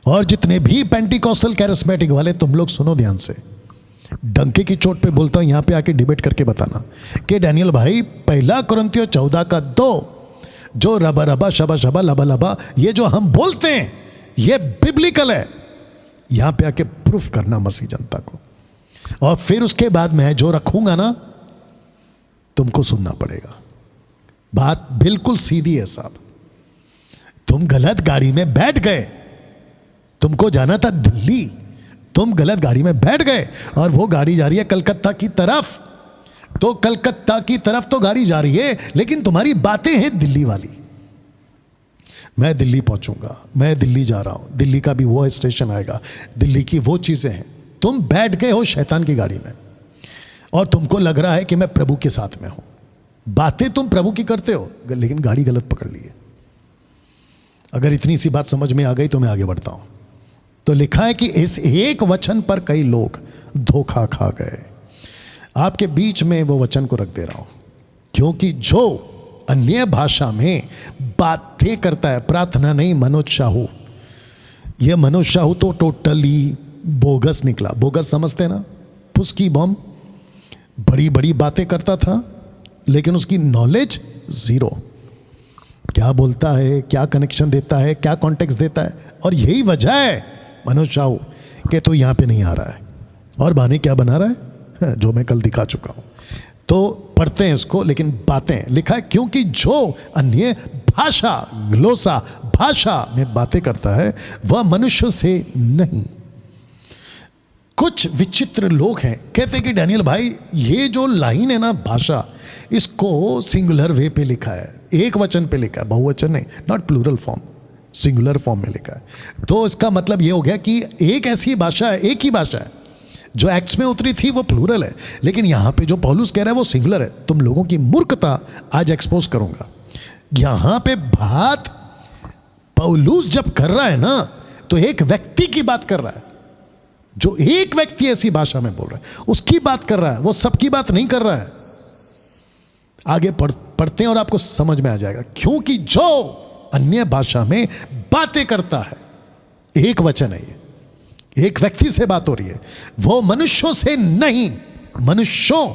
और जितने भी पेंटिकॉस्टल कैरिस्मेटिक वाले, तुम लोग सुनो ध्यान से, डंके की चोट पे बोलता हूं, यहां पे आके डिबेट करके बताना कि डैनियल भाई 1 कुरिन्थियों 14:2 जो रबा रबा शबा शबा लबा लबा ये जो हम बोलते हैं ये बिब्लिकल है। यहां पे आके प्रूफ करना मसीह जनता को, और फिर उसके बाद मैं जो रखूंगा ना तुमको सुनना पड़ेगा। बात बिल्कुल सीधी है साहब। तुम गलत गाड़ी में बैठ गए, तुमको जाना था दिल्ली, तुम गलत गाड़ी में बैठ गए और वो गाड़ी जा रही है कलकत्ता की तरफ। तो कलकत्ता की तरफ तो गाड़ी जा रही है, लेकिन तुम्हारी बातें हैं दिल्ली वाली। मैं दिल्ली पहुंचूंगा, मैं दिल्ली जा रहा हूं, दिल्ली का भी वो स्टेशन आएगा, दिल्ली की वो चीजें हैं। तुम बैठ गए हो शैतान की गाड़ी में और तुमको लग रहा है कि मैं प्रभु के साथ में हूं। बातें तुम प्रभु की करते हो, लेकिन गाड़ी गलत पकड़ ली है। अगर इतनी सी बात समझ में आ गई तो मैं आगे बढ़ता हूं। तो लिखा है कि इस एक वचन पर कई लोग धोखा खा गए। आपके बीच में वो वचन को रख दे रहा हूं, क्योंकि जो अन्य भाषा में बातें करता है, प्रार्थना नहीं, मनोज शाहू, ये मनोज शाहू तो टोटली बोगस निकला। बोगस समझते हैं ना, फुसकी बम, बड़ी बड़ी बातें करता था लेकिन उसकी नॉलेज जीरो। क्या बोलता है, क्या कनेक्शन देता है, क्या कॉन्टेक्स्ट देता है। और यही वजह है मनोज शाहू कि तो यहां पे नहीं आ रहा है। और बहाने क्या बना रहा है, जो मैं कल दिखा चुका हूं। तो पढ़ते हैं इसको, लेकिन बातें लिखा है क्योंकि जो अन्य भाषा, ग्लोसा भाषा में बातें करता है वह मनुष्य से नहीं। कुछ विचित्र लोग हैं, कहते हैं कि डैनियल भाई ये जो लाइन है ना भाषा, इसको सिंगुलर वे पे लिखा है, एक वचन पे लिखा है, बहुवचन नहीं, not plural form, singular form में लिखा है। तो इसका मतलब ये हो गया कि एक ऐसी भाषा है, एक ही भाषा है, जो एक्ट्स में उतरी थी वो प्लूरल है, लेकिन यहां पे जो पौलुस कह रहा है वो सिंगुलर है। तुम लोगों की मूर्खता आज एक्सपोज करूंगा। यहां पे बात पौलुस जब कर रहा है ना, तो एक व्यक्ति की बात कर रहा है, जो एक व्यक्ति ऐसी भाषा में बोल रहा है उसकी बात कर रहा है, वो सबकी बात नहीं कर रहा है। आगे पढ़ते हैं और आपको समझ में आ जाएगा। क्योंकि जो अन्य भाषा में बातें करता है, एक वचन है ये, एक व्यक्ति से बात हो रही है, वो मनुष्यों से नहीं, मनुष्यों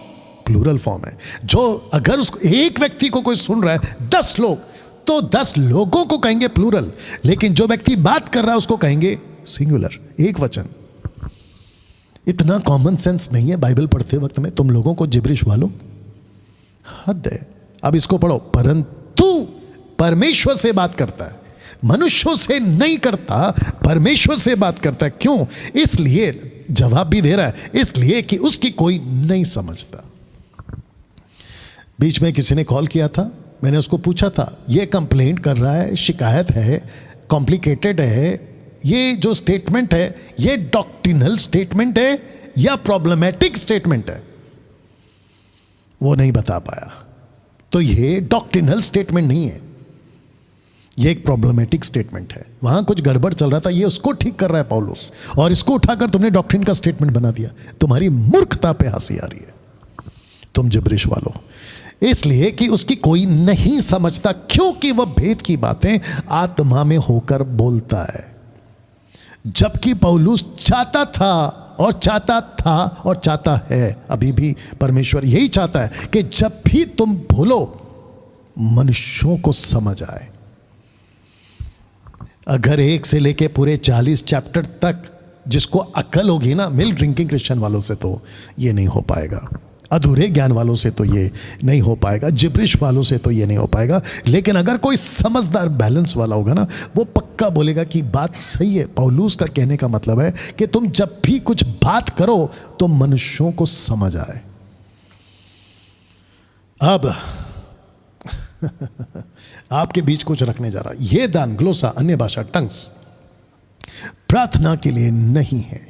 प्लूरल फॉर्म है। जो अगर उसको एक व्यक्ति को कोई सुन रहा है 10 लोग, तो 10 लोगों को कहेंगे प्लूरल, लेकिन जो व्यक्ति बात कर रहा है उसको कहेंगे सिंगुलर, एक वचन। इतना कॉमन सेंस नहीं है बाइबल पढ़ते वक्त में तुम लोगों को, जिब्रिश वालों, हद है। अब इसको पढ़ो, परंतु परमेश्वर से बात करता है, मनुष्यों से नहीं करता, परमेश्वर से बात करता है। क्यों? इसलिए, जवाब भी दे रहा है, इसलिए कि उसकी कोई नहीं समझता। बीच में किसी ने कॉल किया था, मैंने उसको पूछा था, ये कंप्लेंट कर रहा है, शिकायत है, कॉम्प्लिकेटेड है, ये जो स्टेटमेंट है ये डॉक्ट्रिनल स्टेटमेंट है या प्रॉब्लमेटिक स्टेटमेंट है? वो नहीं बता पाया। तो ये डॉक्ट्रिनल स्टेटमेंट नहीं है, ये एक प्रॉब्लमेटिक स्टेटमेंट है। वहां कुछ गड़बड़ चल रहा था, ये उसको ठीक कर रहा है पौलुस, और इसको उठाकर तुमने डॉक्ट्रिन का स्टेटमेंट बना दिया। तुम्हारी मूर्खता पे हंसी आ रही है तुम जिब्रिश वालों, इसलिए कि उसकी कोई नहीं समझता, क्योंकि वह भेद की बातें आत्मा में होकर बोलता है। जबकि पौलुस चाहता था और चाहता है, अभी भी परमेश्वर यही चाहता है कि जब भी तुम बोलो मनुष्यों को समझ आए। अगर 1 से लेके पूरे 40 चैप्टर तक जिसको अकल होगी ना, मिल्क ड्रिंकिंग क्रिश्चियन वालों से तो ये नहीं हो पाएगा, अधूरे ज्ञान वालों से तो ये नहीं हो पाएगा, जिब्रिश वालों से तो ये नहीं हो पाएगा। लेकिन अगर कोई समझदार बैलेंस वाला होगा ना, वो पक्का बोलेगा कि बात सही है। पौलुस का कहने का मतलब है कि तुम जब भी कुछ बात करो तो मनुष्यों को समझ आए। अब आपके बीच कुछ रखने जा रहा, यह दान ग्लोसा अन्य भाषा टंग्स प्रार्थना के लिए नहीं है,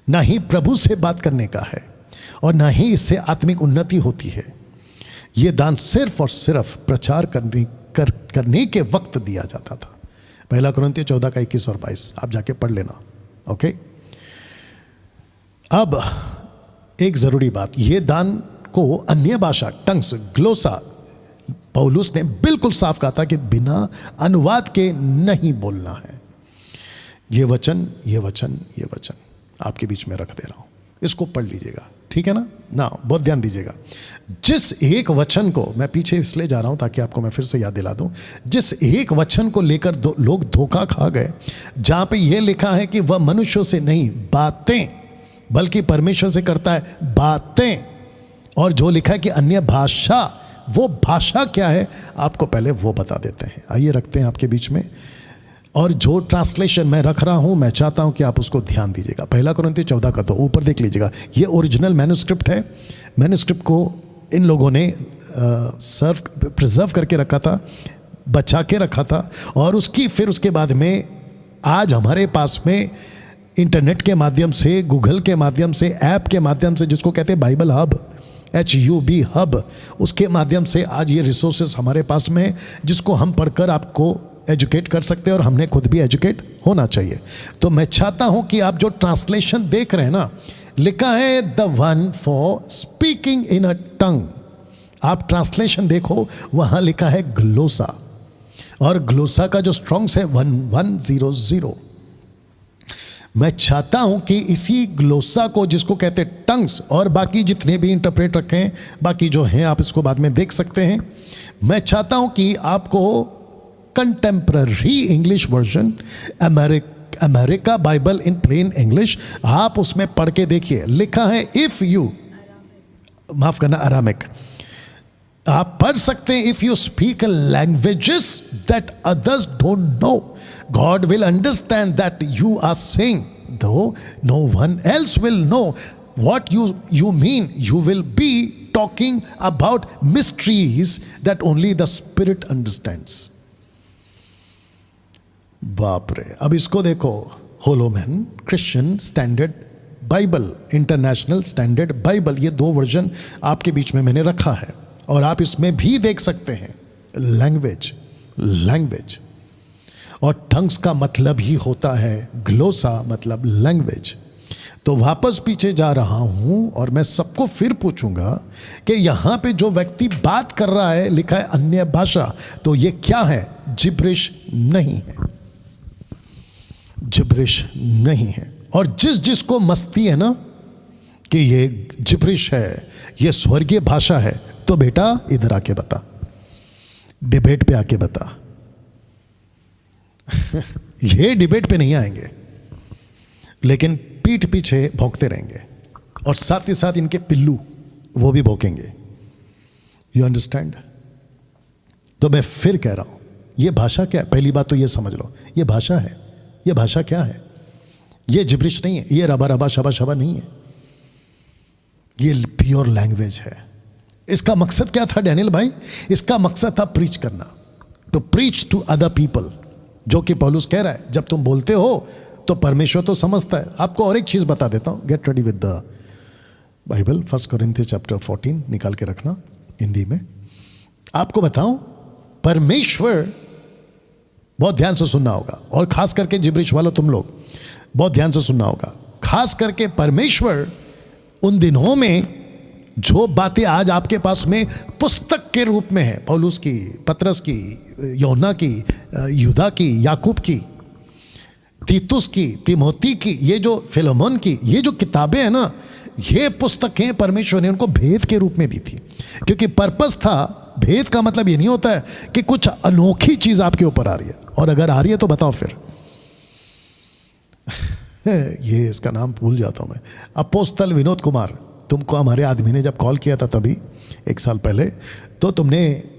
ना ही प्रभु से बात करने का है, और ना ही इससे आत्मिक उन्नति होती है। यह दान सिर्फ और सिर्फ प्रचार करने के वक्त दिया जाता था। 1 कुरिन्थियों 14 का 21 और 22 आप जाके पढ़ लेना। ओके, अब एक जरूरी बात, यह दान को अन्य भाषा टंग्स ग्लोसा पौलुस ने बिल्कुल साफ कहा था कि बिना अनुवाद के नहीं बोलना है। ये वचन आपके बीच में रख दे रहा हूं, इसको पढ़ लीजिएगा, ठीक है ना बहुत ध्यान दीजिएगा। जिस एक वचन को मैं पीछे इसलिए जा रहा हूं ताकि आपको मैं फिर से याद दिला दूं, जिस एक वचन को लेकर लोग धोखा खा गए, जहां पे यह लिखा है कि वह मनुष्यों से नहीं बातें बल्कि परमेश्वर से करता है बातें, और जो लिखा है कि अन्य भाषा, वो भाषा क्या है आपको पहले वो बता देते हैं। आइए रखते हैं आपके बीच में, और जो ट्रांसलेशन मैं रख रहा हूं मैं चाहता हूं कि आप उसको ध्यान दीजिएगा। 1 कुरिन्थियों 14 का तो ऊपर देख लीजिएगा, ये ओरिजिनल मैन्युस्क्रिप्ट है। मैन्युस्क्रिप्ट को इन लोगों ने प्रिजर्व करके रखा था, बचा के रखा था, और फिर उसके बाद में आज हमारे पास में इंटरनेट के माध्यम से, गूगल के माध्यम से, ऐप के माध्यम से, जिसको कहते हैं बाइबल हब, HUB हब, उसके माध्यम से आज ये रिसोर्सेस हमारे पास में है, जिसको हम पढ़कर आपको एजुकेट कर सकते हैं, और हमने खुद भी एजुकेट होना चाहिए। तो मैं चाहता हूं कि आप जो ट्रांसलेशन देख रहे हैं ना, लिखा है the one for speaking in a tongue, आप ट्रांसलेशन देखो, वहां लिखा है ग्लोसा, और ग्लोसा का जो स्ट्रॉन्ग्स है 1100। मैं चाहता हूं कि इसी ग्लोसा को, जिसको कहते हैं टंग्स, और बाकी जितने भी इंटरप्रेट रखे हैं, बाकी जो हैं आप इसको बाद में देख सकते हैं, मैं चाहता हूं कि आपको contemporary English version, America Bible in plain English, आप उसमें पढ़ के देखिए। लिखा है इफ यू, माफ करना अरामिक, आप पढ़ सकते हैं, if you speak languages that others don't know, God will understand that you are saying, though no one else will know what you mean. You will be talking about mysteries that only the Spirit understands. बाप रे, अब इसको देखो, Holman Christian Standard Bible, International Standard Bible, ये 2 version आपके बीच में मैंने रखा है, और आप इसमें भी देख सकते हैं लैंग्वेज, और टंग्स का मतलब ही होता है ग्लोसा, मतलब लैंग्वेज। तो वापस पीछे जा रहा हूं, और मैं सबको फिर पूछूंगा कि यहां पे जो व्यक्ति बात कर रहा है, लिखा है अन्य भाषा, तो ये क्या है? जिब्रिश नहीं है, जिब्रिश नहीं है। और जिसको मस्ती है ना कि ये जिब्रिश है, ये स्वर्गीय भाषा है, तो बेटा इधर आके बता, डिबेट पे आके बता। ये डिबेट पे नहीं आएंगे, लेकिन पीठ पीछे भौंकते रहेंगे, और साथ ही साथ इनके पिल्लू वो भी भौंकेंगे। You understand? तो मैं फिर कह रहा हूं, ये भाषा क्या है? पहली बात तो ये समझ लो, ये भाषा है। ये भाषा क्या है? ये जिब्रिश नहीं है, ये रबा रबा शबा शबा नहीं है, ये प्योर लैंग्वेज है। इसका मकसद क्या था डैनियल भाई? इसका मकसद था प्रीच करना, to preach to other people, जो कि पौलुस कह रहा है जब तुम बोलते हो तो परमेश्वर तो समझता है। आपको और एक चीज बता देता हूं, get ready with the Bible, 1 कुरिन्थियों चैप्टर 14 निकाल के रखना हिंदी में। आपको बताऊं, परमेश्वर बहुत ध्यान से सुनना होगा, और खास करके जिब्रिश वालों तुम लोग बहुत ध्यान से सुनना होगा। खास करके परमेश्वर उन दिनों में जो बातें आज आपके पास में पुस्तक के रूप में है, पौलुस की, पतरस की, यूहन्ना की, यूदा की, याकूब की, तीतुस की, तिमोती की, ये जो फिलेमोन की, ये जो किताबें हैं ना, ये पुस्तकें परमेश्वर ने उनको भेद के रूप में दी थी। क्योंकि पर्पस था, भेद का मतलब ये नहीं होता है कि कुछ अनोखी चीज आपके ऊपर आ रही है, और अगर आ रही है तो बताओ फिर। ये इसका नाम भूल जाता हूं मैं, अपोस्तल विनोद कुमार, तुमको हमारे आदमी ने जब कॉल किया था तभी 1 साल पहले, तो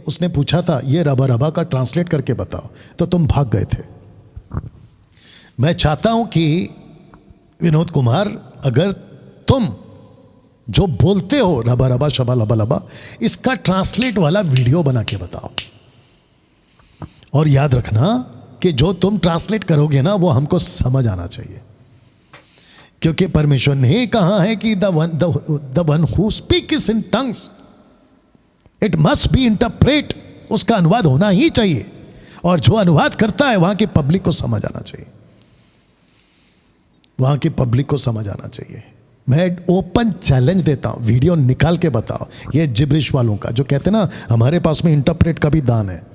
उसने पूछा था ये रबा रबा का ट्रांसलेट करके बताओ, तो तुम भाग गए थे। मैं चाहता हूं कि विनोद कुमार, अगर तुम जो बोलते हो रबा रबा शबा लबा लबा, इसका ट्रांसलेट वाला वीडियो बना के बताओ। और याद रखना कि जो तुम ट्रांसलेट करोगे ना, वो हमको समझ आना चाहिए, क्योंकि परमेश्वर ने कहा है कि the one who speaks in tongues it must be interpret, उसका अनुवाद होना ही चाहिए, और जो अनुवाद करता है वहां की पब्लिक को समझ आना चाहिए, वहां की पब्लिक को समझ आना चाहिए। मैं ओपन चैलेंज देता हूं, वीडियो निकाल के बताओ, ये जिब्रिश वालों का जो कहते हैं ना हमारे पास में इंटरप्रेट का भी दान है।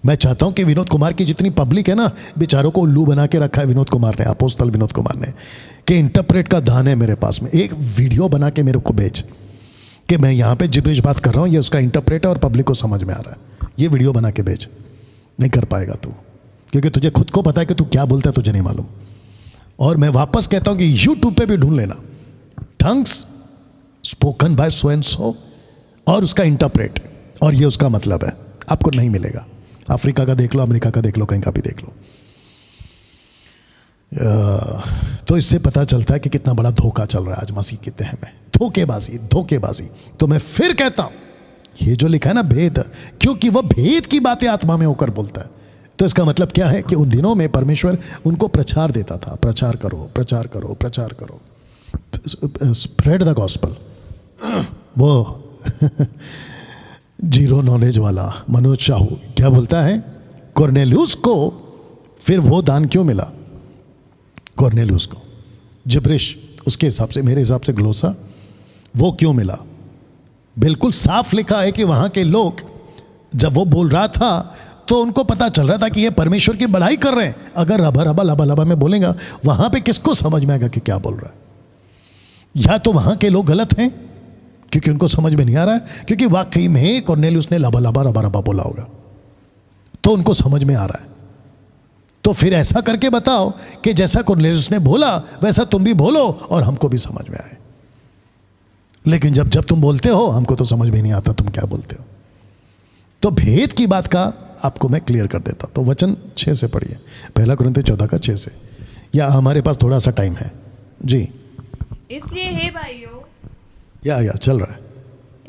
मैं चाहता हूं कि विनोद कुमार की जितनी पब्लिक है ना, बेचारों को उल्लू बना के रखा है विनोद कुमार ने, अपोस्तल विनोद कुमार ने, कि इंटरप्रेट का दान है मेरे पास में, एक वीडियो बना के मेरे को भेज कि मैं यहाँ पे जिब्रिश बात कर रहा हूँ, ये उसका इंटरप्रेट है और पब्लिक को समझ में आ रहा है, ये वीडियो बना के भेज। नहीं कर पाएगा तू, क्योंकि तुझे खुद को पता है कि तू क्या बोलता है, तुझे नहीं मालूम। और मैं वापस कहता हूँ कि यूट्यूब पे भी ढूंढ लेना, tongues spoken by so and so, और उसका इंटरप्रेट, और ये उसका मतलब है, आपको नहीं मिलेगा। अफ्रीका का देख लो, अमेरिका का देख लो, कहीं का भी देख लो। तो इससे पता चलता है कि कितना बड़ा धोखा चल रहा है आज मसीह के तह में, धोखेबाजी धोखेबाजी। तो मैं फिर कहता हूं, ये जो लिखा है ना भेद, क्योंकि वह भेद की बातें आत्मा में होकर बोलता है, तो इसका मतलब क्या है कि उन दिनों में परमेश्वर उनको प्रचार देता था, प्रचार करो प्रचार करो प्रचार करो, स्प्रेड द गॉस्पल। वो जीरो नॉलेज वाला मनोज शाहू क्या बोलता है, कॉर्नेलियुस को फिर वो दान क्यों मिला, कॉर्नेलियुस को जिब्रिश, उसके हिसाब से, मेरे हिसाब से ग्लोसा, वो क्यों मिला। बिल्कुल साफ लिखा है कि वहां के लोग जब वो बोल रहा था तो उनको पता चल रहा था कि ये परमेश्वर की बड़ाई कर रहे हैं। अगर रबा रबा लबा लबा में बोलेगा, वहां पे किसको समझ में आएगा कि क्या बोल रहा है। या तो वहां के लोग गलत हैं क्योंकि उनको समझ में नहीं आ रहा है, क्योंकि वाकई में कॉर्नेलियुस ने लबा लबा रबा रबा बोला होगा तो उनको समझ में आ रहा है। तो फिर ऐसा करके बताओ कि जैसा कॉर्नेलियुस ने बोला वैसा तुम भी बोलो और हमको भी समझ में आए। लेकिन जब तुम बोलते हो हमको तो समझ में नहीं आता तुम क्या बोलते हो। तो भेद की बात का आपको मैं क्लियर कर देता। तो वचन 6 से पढ़िए, 1 कुरिन्थियों 14 का 6 से, या हमारे पास थोड़ा सा टाइम है जी। इसलिए हे भाइयों, या चल रहा है।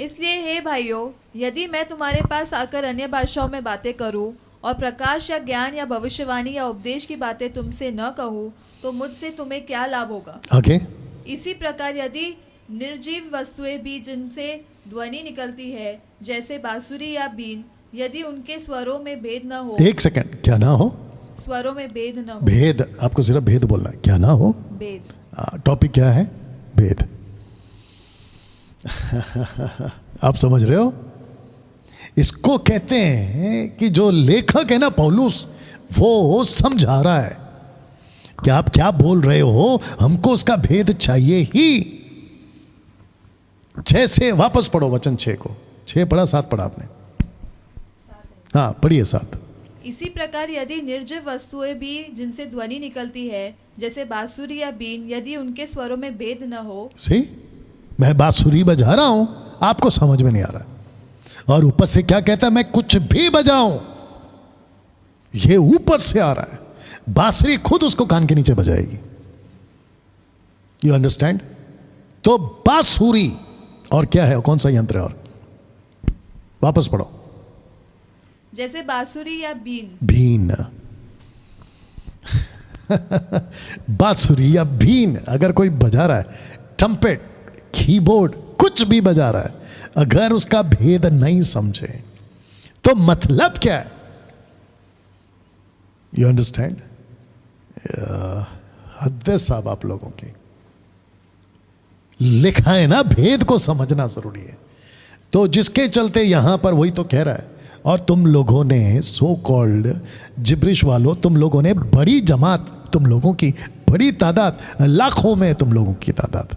इसलिए हे भाइयों, यदि मैं तुम्हारे पास आकर अन्य भाषाओं में बातें करूं और प्रकाश या ज्ञान या भविष्यवाणी या उपदेश की बातें तुमसे न कहूं, तो मुझसे तुम्हें क्या लाभ होगा। आगे इसी प्रकार यदि निर्जीव वस्तुएं भी जिनसे ध्वनि निकलती है, जैसे बांसुरी या बीन, यदि उनके स्वरों में भेद न हो। एक सेकंड, क्या ना हो, स्वरों में भेद न हो। भेद, आपको सिर्फ भेद बोलना है, क्या ना हो भेद। टॉपिक क्या है, भेद। आप समझ रहे हो, इसको कहते हैं कि जो लेखक है ना पौलुस, वो समझा रहा है कि आप क्या बोल रहे हो, हमको उसका भेद चाहिए ही। 6 से वापस पढ़ो वचन 6 को, 6 पढ़ा 7 पढ़ा आपने, हाँ पढ़िए 7। इसी प्रकार यदि निर्जीव वस्तुएं भी जिनसे ध्वनि निकलती है, जैसे बांसुरी या बीन, यदि उनके स्वरों में भेद न हो। सही, मैं बांसुरी बजा रहा हूं, आपको समझ में नहीं आ रहा, और ऊपर से क्या कहता है, मैं कुछ भी बजाऊं, ये ऊपर से आ रहा है। बांसुरी खुद उसको कान के नीचे बजाएगी। You understand. तो बांसुरी और क्या है, कौन सा यंत्र है, और वापस पढ़ो। जैसे बांसुरी या बीन, बीन बांसुरी या बीन अगर कोई बजा रहा है, ट्रम्पेट, कीबोर्ड, कुछ भी बजा रहा है, अगर उसका भेद नहीं समझे तो मतलब क्या है, यू अंडरस्टैंड? हद है साहब आप लोगों की। लिखा है ना, भेद को समझना जरूरी है। तो जिसके चलते यहां पर वही तो कह रहा है, और तुम लोगों ने सो कॉल्ड जिब्रिश वालों, तुम लोगों ने बड़ी जमात, तुम लोगों की बड़ी तादाद, लाखों में तुम लोगों की तादाद,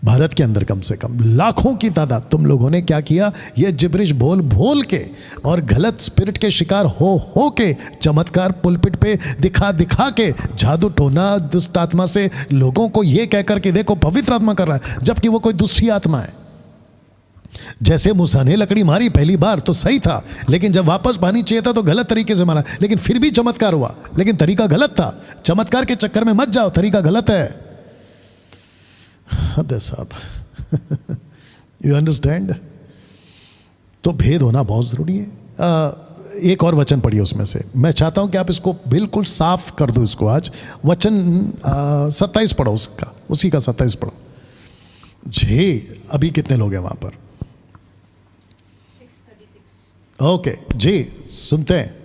भारत के अंदर कम से कम लाखों की तादाद, तुम लोगों ने क्या किया, ये जिब्रिश बोल बोल के और गलत स्पिरिट के शिकार हो के, चमत्कार पुलपिट पे दिखा दिखा के, जादू टोना दुष्ट आत्मा से लोगों को ये कह कर के देखो पवित्र आत्मा कर रहा है, जबकि वो कोई दूसरी आत्मा है। जैसे मूसा ने लकड़ी मारी पहली बार तो सही था, लेकिन जब वापस पानी चाहिए था तो गलत तरीके से मारा, लेकिन फिर भी चमत्कार हुआ, लेकिन तरीका गलत था। चमत्कार के चक्कर में मत जाओ, तरीका गलत है। हद है साहब। You understand? तो भेद होना बहुत जरूरी है। एक और वचन पढ़िए उसमें से, मैं चाहता हूं कि आप इसको बिल्कुल साफ कर दो इसको आज। वचन 27 पढ़ो, उसका उसी का 27 पढ़ो जी। अभी कितने लोग हैं वहां पर? ओके जी, सुनते हैं।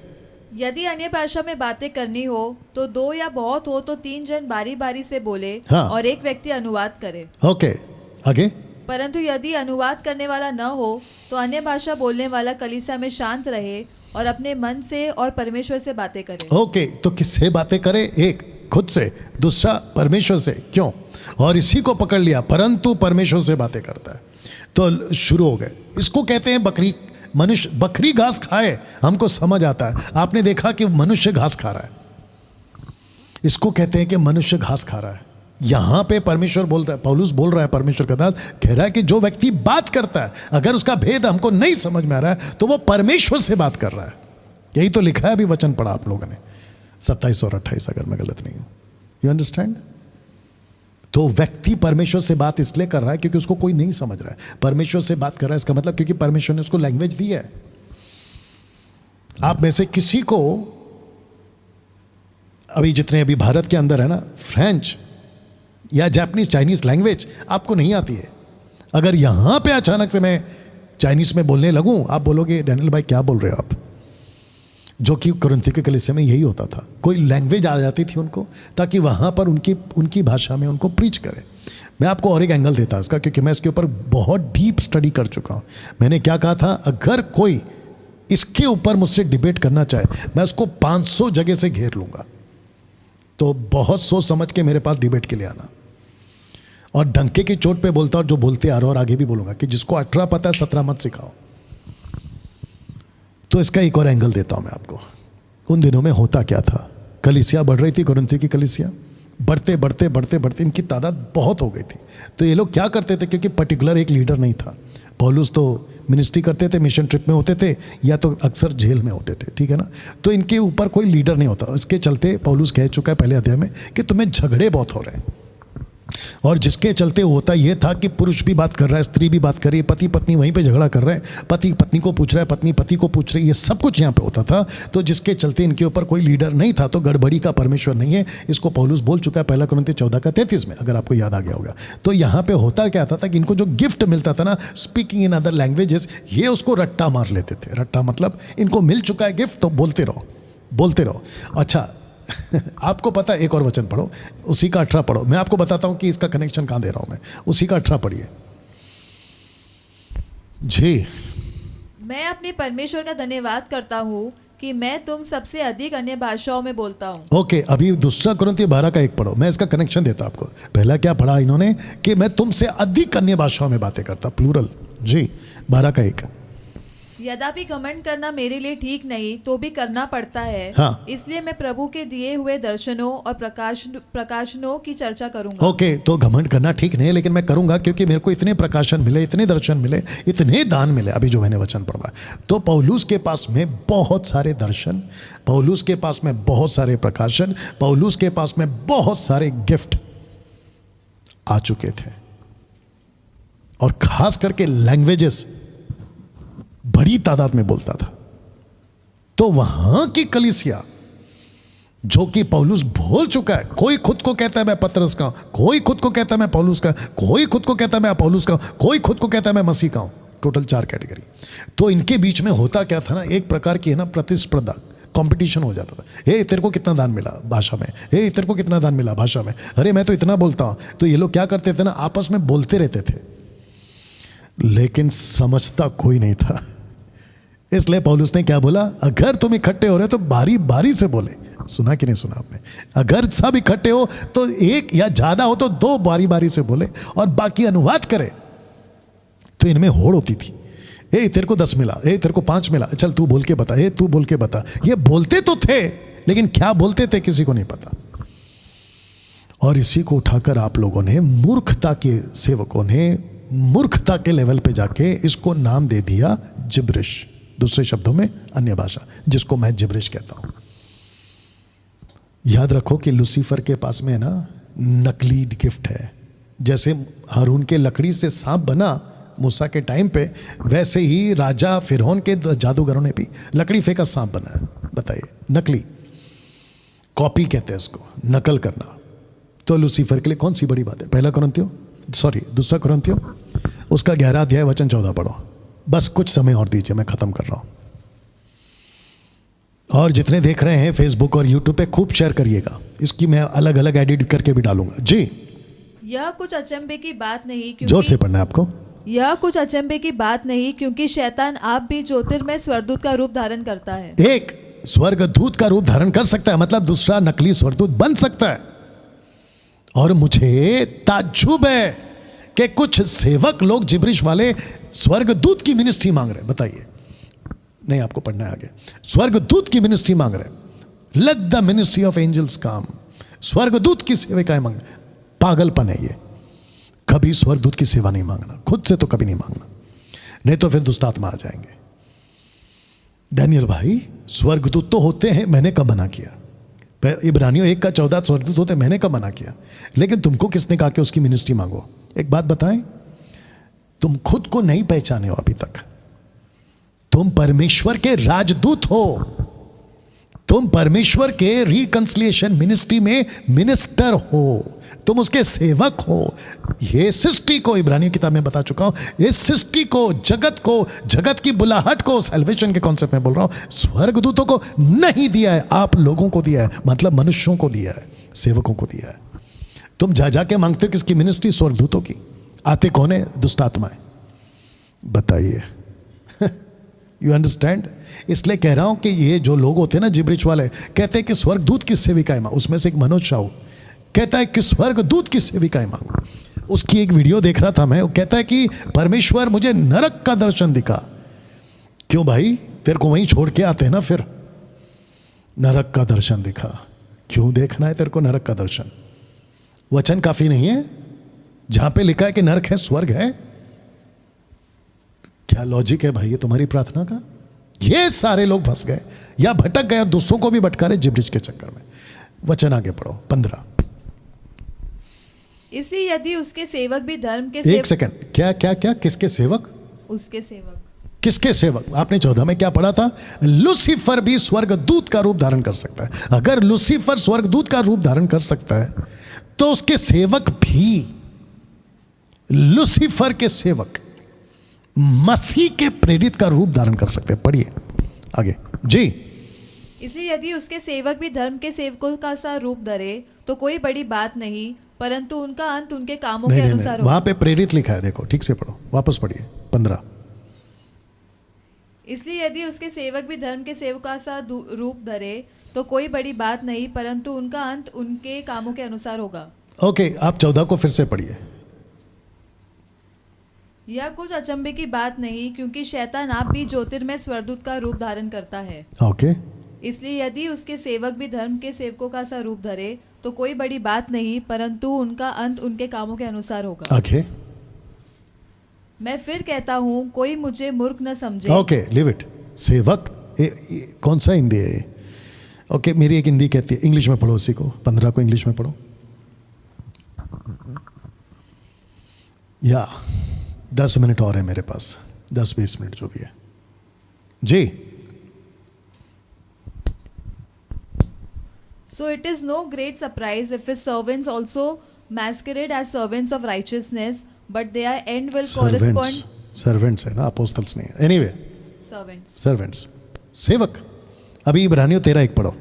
यदि अन्य भाषा में बातें करनी हो तो 2 या बहुत हो तो 3 जन बारी बारी से बोले, हाँ। और एक व्यक्ति अनुवाद करे। ओके, आगे। परंतु यदि अनुवाद करने वाला न हो तो अन्य भाषा बोलने वाला कलीसिया में शांत रहे और अपने मन से और परमेश्वर से बातें करे। ओके, तो किससे बातें करे? एक खुद से, दूसरा परमेश्वर से। क्यों? और इसी को पकड़ लिया, परंतु परमेश्वर से बातें करता है। तो शुरू हो गए। इसको कहते हैं बकरी। मनुष्य बकरी घास खाए हमको समझ आता है, आपने देखा कि मनुष्य घास खा रहा है। इसको कहते हैं कि मनुष्य घास खा रहा है। यहां पे परमेश्वर बोल रहा है, पौलुस बोल रहा है, परमेश्वर का दास कह रहा है कि जो व्यक्ति बात करता है, अगर उसका भेद हमको नहीं समझ में आ रहा है तो वो परमेश्वर से बात कर रहा है। यही तो लिखा है, अभी वचन पढ़ा आप लोगों ने 27 और 28, अगर मैं गलत नहीं हूं। You understand? तो व्यक्ति परमेश्वर से बात इसलिए कर रहा है क्योंकि उसको कोई नहीं समझ रहा है। परमेश्वर से बात कर रहा है, इसका मतलब क्योंकि परमेश्वर ने उसको लैंग्वेज दी है। आप में से किसी को अभी जितने अभी भारत के अंदर है ना, फ्रेंच या जापानीज, चाइनीज लैंग्वेज आपको नहीं आती है। अगर यहां पे अचानक से मैं चाइनीज में बोलने लगूं, आप बोलोगे डैनियल भाई क्या बोल रहे हो आप? जो कि कुरिन्थ के कलीसिया में यही होता था। कोई लैंग्वेज आ जाती थी उनको, ताकि वहाँ पर उनकी भाषा में उनको प्रीच करें। मैं आपको और एक एंगल देता हूँ इसका, क्योंकि मैं इसके ऊपर बहुत डीप स्टडी कर चुका हूँ। मैंने क्या कहा था, अगर कोई इसके ऊपर मुझसे डिबेट करना चाहे, मैं उसको 500 जगह से घेर लूँगा। तो बहुत सोच समझ के मेरे पास डिबेट के लिए आना, और डंके की चोट पे बोलता हूँ, जो बोलते आ रहा और आगे भी बोलूँगा कि जिसको 18 पता है 17 मत सिखाओ। तो इसका एक और एंगल देता हूं मैं आपको। उन दिनों में होता क्या था, कलीसिया बढ़ रही थी, कुरिन्थ की कलीसिया बढ़ते बढ़ते बढ़ते बढ़ते इनकी तादाद बहुत हो गई थी। तो ये लोग क्या करते थे, क्योंकि पर्टिकुलर एक लीडर नहीं था। पौलुस तो मिनिस्ट्री करते थे, मिशन ट्रिप में होते थे, या तो अक्सर जेल में होते थे, ठीक है ना। तो इनके ऊपर कोई लीडर नहीं होता। इसके चलते पौलुस कह चुका है पहले अध्याय में कि तुम्हें झगड़े बहुत हो रहे हैं, और जिसके चलते होता यह था कि पुरुष भी बात कर रहा है, स्त्री भी बात कर रही है, पति पत्नी वहीं पे झगड़ा कर रहे हैं, पति पत्नी को पूछ रहा है, पत्नी पति को पूछ रही है, ये सब कुछ यहाँ पे होता था। तो जिसके चलते इनके ऊपर कोई लीडर नहीं था, तो गड़बड़ी का परमेश्वर नहीं है। इसको पौलुस बोल चुका है 1 कुरिन्थी 14:33 में, अगर आपको याद आ गया होगा। तो यहाँ पे होता क्या था कि इनको जो गिफ्ट मिलता था ना, स्पीकिंग इन अदर लैंग्वेजेस, ये उसको रट्टा मार लेते थे। रट्टा मतलब इनको मिल चुका है गिफ्ट, तो बोलते रहो बोलते रहो। अच्छा आपको पता है, एक और वचन पढ़ो, उसी का 18 पढ़ो। मैं आपको बताता हूं कि इसका कनेक्शन कहां दे रहा हूं मैं। उसी का 18 पढ़िए जी। मैं अपने परमेश्वर का धन्यवाद करता हूँ कि मैं तुम सबसे अधिक अन्य भाषाओं में बोलता हूँ। ओके, अभी 2 कुरिन्थी 12:1 पढ़ो। मैं इसका कनेक्शन देता आपको। पहला क्या पढ़ा इन्होंने कि मैं तुमसे अधिक अन्य भाषाओं में बातें करता, प्लूरल जी। 12:1। यद्यपि घमंड करना मेरे लिए ठीक नहीं, तो भी करना पड़ता है। हाँ। इसलिए मैं प्रभु के दिए हुए दर्शनों और प्रकाशनों की चर्चा करूंगा। ओके, तो घमंड करना ठीक नहीं है, लेकिन मैं करूंगा क्योंकि मेरे को इतने प्रकाशन मिले, इतने दर्शन मिले, इतने दान मिले। अभी जो मैंने वचन पढ़ा, तो पौलुस के पास में बहुत सारे दर्शन, पौलुस के पास में बहुत सारे प्रकाशन, पौलुस के पास में बहुत सारे गिफ्ट आ चुके थे, और खास करके लैंग्वेजेस बड़ी तादाद में बोलता था। तो वहां की कलीसिया, जो कि पौलुस भूल चुका है, कोई खुद को कहता है मैं पतरस का हूं, कोई खुद को कहता है मैं पौलुस का, कोई खुद को कहता है मैं अपोलोस का, कोई खुद को कहता है मैं मसीह का हूं। Total 4 category. तो इनके बीच में होता क्या था ना, एक प्रकार की है ना प्रतिस्पर्धा, कंपटीशन हो जाता था। हे तेरे को कितना दान मिला भाषा में, हे तेरे को कितना दान मिला भाषा में, अरे मैं तो इतना बोलता हूँ। तो ये लोग क्या करते थे ना, आपस में बोलते रहते थे, लेकिन समझता कोई नहीं था। इसलिए पौलुस ने क्या बोला, अगर तुम इकट्ठे हो रहे तो बारी बारी से बोले। सुना कि नहीं सुना आपने? अगर सब इकट्ठे हो तो एक या ज्यादा हो तो दो बारी बारी से बोले और बाकी अनुवाद करे। तो इनमें होड़ होती थी, ए तेरे को 10 मिला, ए तेरे को 5 मिला, चल तू बोल के बता, ए तू बोल के बता। ये बोलते तो थे लेकिन क्या बोलते थे किसी को नहीं पता। और इसी को उठाकर आप लोगों ने, मूर्खता के सेवकों ने मूर्खता के लेवल पे जाके इसको नाम दे दिया जिब्रिश, दूसरे शब्दों में अन्य भाषा, जिसको मैं जिब्रिश कहता हूं। याद रखो कि लूसीफर के पास में ना नकली गिफ्ट है। जैसे हारून के लकड़ी से सांप बना मूसा के टाइम पे, वैसे ही राजा फिरौन के जादूगरों ने भी लकड़ी फेंका सांप बनाया। बताइए, नकली, कॉपी कहते हैं इसको, नकल करना। तो लूसीफर के लिए कौन सी बड़ी बात है? दूसरा कुरिन्थियों उसका 11 अध्याय वचन 14 पढ़ो। बस कुछ समय और दीजिए, मैं खत्म कर रहा हूं। और जितने देख रहे हैं फेसबुक और यूट्यूब पे खूब शेयर करिएगा, इसकी मैं अलग अलग एडिट करके भी डालूंगा। जी, यह कुछ अचंभे की बात नहीं, क्योंकि जोर से पढ़ना है आपको। यह कुछ अचंभे की बात नहीं, क्योंकि शैतान आप भी ज्योतिर्मय स्वर्गदूत का रूप धारण करता है। एक स्वर्गदूत का रूप धारण कर सकता है, मतलब दूसरा नकली स्वर्गदूत बन सकता है। और मुझे ताज्जुब है कि कुछ सेवक लोग जिब्रिश वाले स्वर्गदूत की मिनिस्ट्री मांग रहे हैं। बताइए, नहीं आपको पढ़ना है आगे। स्वर्गदूत की मिनिस्ट्री मांग रहे हैं। Let the ministry of angels come. स्वर्गदूत की सेविकाएं मांग, पागलपन है ये। कभी स्वर्गदूत की सेवा नहीं मांगना, खुद से तो कभी नहीं मांगना, नहीं तो फिर दुष्ट आत्मा आ जाएंगे। डैनियल भाई, स्वर्गदूत तो होते हैं, मैंने कब मना किया? इब्रानियों 1 का 14 स्वर्गदूत होते, मैंने कब मना किया? लेकिन तुमको किसने कहा कि उसकी मिनिस्ट्री मांगो? एक बात बताएं, तुम खुद को नहीं पहचाने हो अभी तक। तुम परमेश्वर के राजदूत हो, तुम परमेश्वर के रिकंसिलिएशन मिनिस्ट्री में मिनिस्टर हो, तुम उसके सेवक हो। ये सृष्टि को, इब्रानियों किताब में बता चुका हूं, इस सृष्टि को, जगत की बुलाहट को, सैल्वेशन के कॉन्सेप्ट में बोल रहा हूं, स्वर्गदूतों को नहीं दिया है, आप लोगों को दिया है, मतलब मनुष्यों को दिया है, सेवकों को दिया है। तुम जा के मांगते हो किसकी मिनिस्ट्री? स्वर्गदूतों की। आते कौन है? दुष्ट आत्माएं। बताइए, यू अंडरस्टैंड? इसलिए कह रहा हूं कि ये जो लोग होते हैं ना जिब्रिश वाले, कहते हैं कि स्वर्गदूत की सेविकाएं मांगो। उसमें से एक मनोज शाहू कहता है कि स्वर्गदूत की सेविकाएं मांगो। उसकी एक वीडियो देख रहा था मैं, वो कहता है कि परमेश्वर मुझे नरक का दर्शन दिखा। क्यों भाई, तेरे को वहीं छोड़ के आते हैं ना, फिर नरक का दर्शन दिखा। क्यों देखना है तेरे को नरक का दर्शन? वचन काफी नहीं है जहां पे लिखा है कि नरक है, स्वर्ग है? क्या लॉजिक है भाई ये तुम्हारी प्रार्थना का? ये सारे लोग फंस गए या भटक गए और दूसरों को भी भटका रहे जिब्रिश के चक्कर में। वचन आगे पढ़ो, 15। इसलिए यदि उसके सेवक भी धर्म के एक सेकंड, क्या क्या क्या? किसके सेवक? उसके सेवक। किसके सेवक? आपने 14 में क्या पढ़ा था? लूसीफर भी स्वर्गदूत का रूप धारण कर सकता है। अगर लूसीफर स्वर्गदूत का रूप धारण कर सकता है तो उसके सेवक भी, लूसीफर के सेवक मसीह के प्रेरित का रूप धारण कर सकते हैं। पढ़िए आगे। जी, इसलिए यदि उसके सेवक भी धर्म के सेवकों का सा रूप धरे तो कोई बड़ी बात नहीं, परंतु उनका अंत उनके कामों के अनुसार होगा। वहां पे प्रेरित लिखा है, देखो ठीक से पढ़ो, वापस पढ़िए 15। इसलिए यदि उसके सेवक भी धर्म के सेवक का सा रूप धरे तो कोई बड़ी बात नहीं, परंतु उनका अंत उनके कामों के अनुसार होगा। ओके, आप 14 को फिर से पढ़िए। यह कुछ अचंभे की बात नहीं, क्योंकि शैतान आप भी ज्योतिर्मय स्वर्गदूत का रूप धारण करता है। ओके, इसलिए यदि उसके सेवक भी धर्म के सेवकों का सा रूप धरे तो कोई बड़ी बात नहीं, परंतु उनका अंत उनके कामों के अनुसार होगा। ओके, मैं फिर कहता हूँ, कोई मुझे मूर्ख न समझे। Okay, live it. सेवक कौन सा हिंदी है? ओके, मेरी एक हिंदी कहती है, इंग्लिश में पढ़ो उसी को, 15 को इंग्लिश में पढ़ो। या 10 मिनट और है मेरे पास, 10-20 मिनट जो भी है। जी, So it is no great surprise if his servants also masquerade as servants of righteousness, but their end will correspond. Servants है ना, अपोस्टल्स नहीं है। Anyway, Servants. सर्वेंट्स, सेवक। अभी इब्रानियों 13:1 पढ़ो,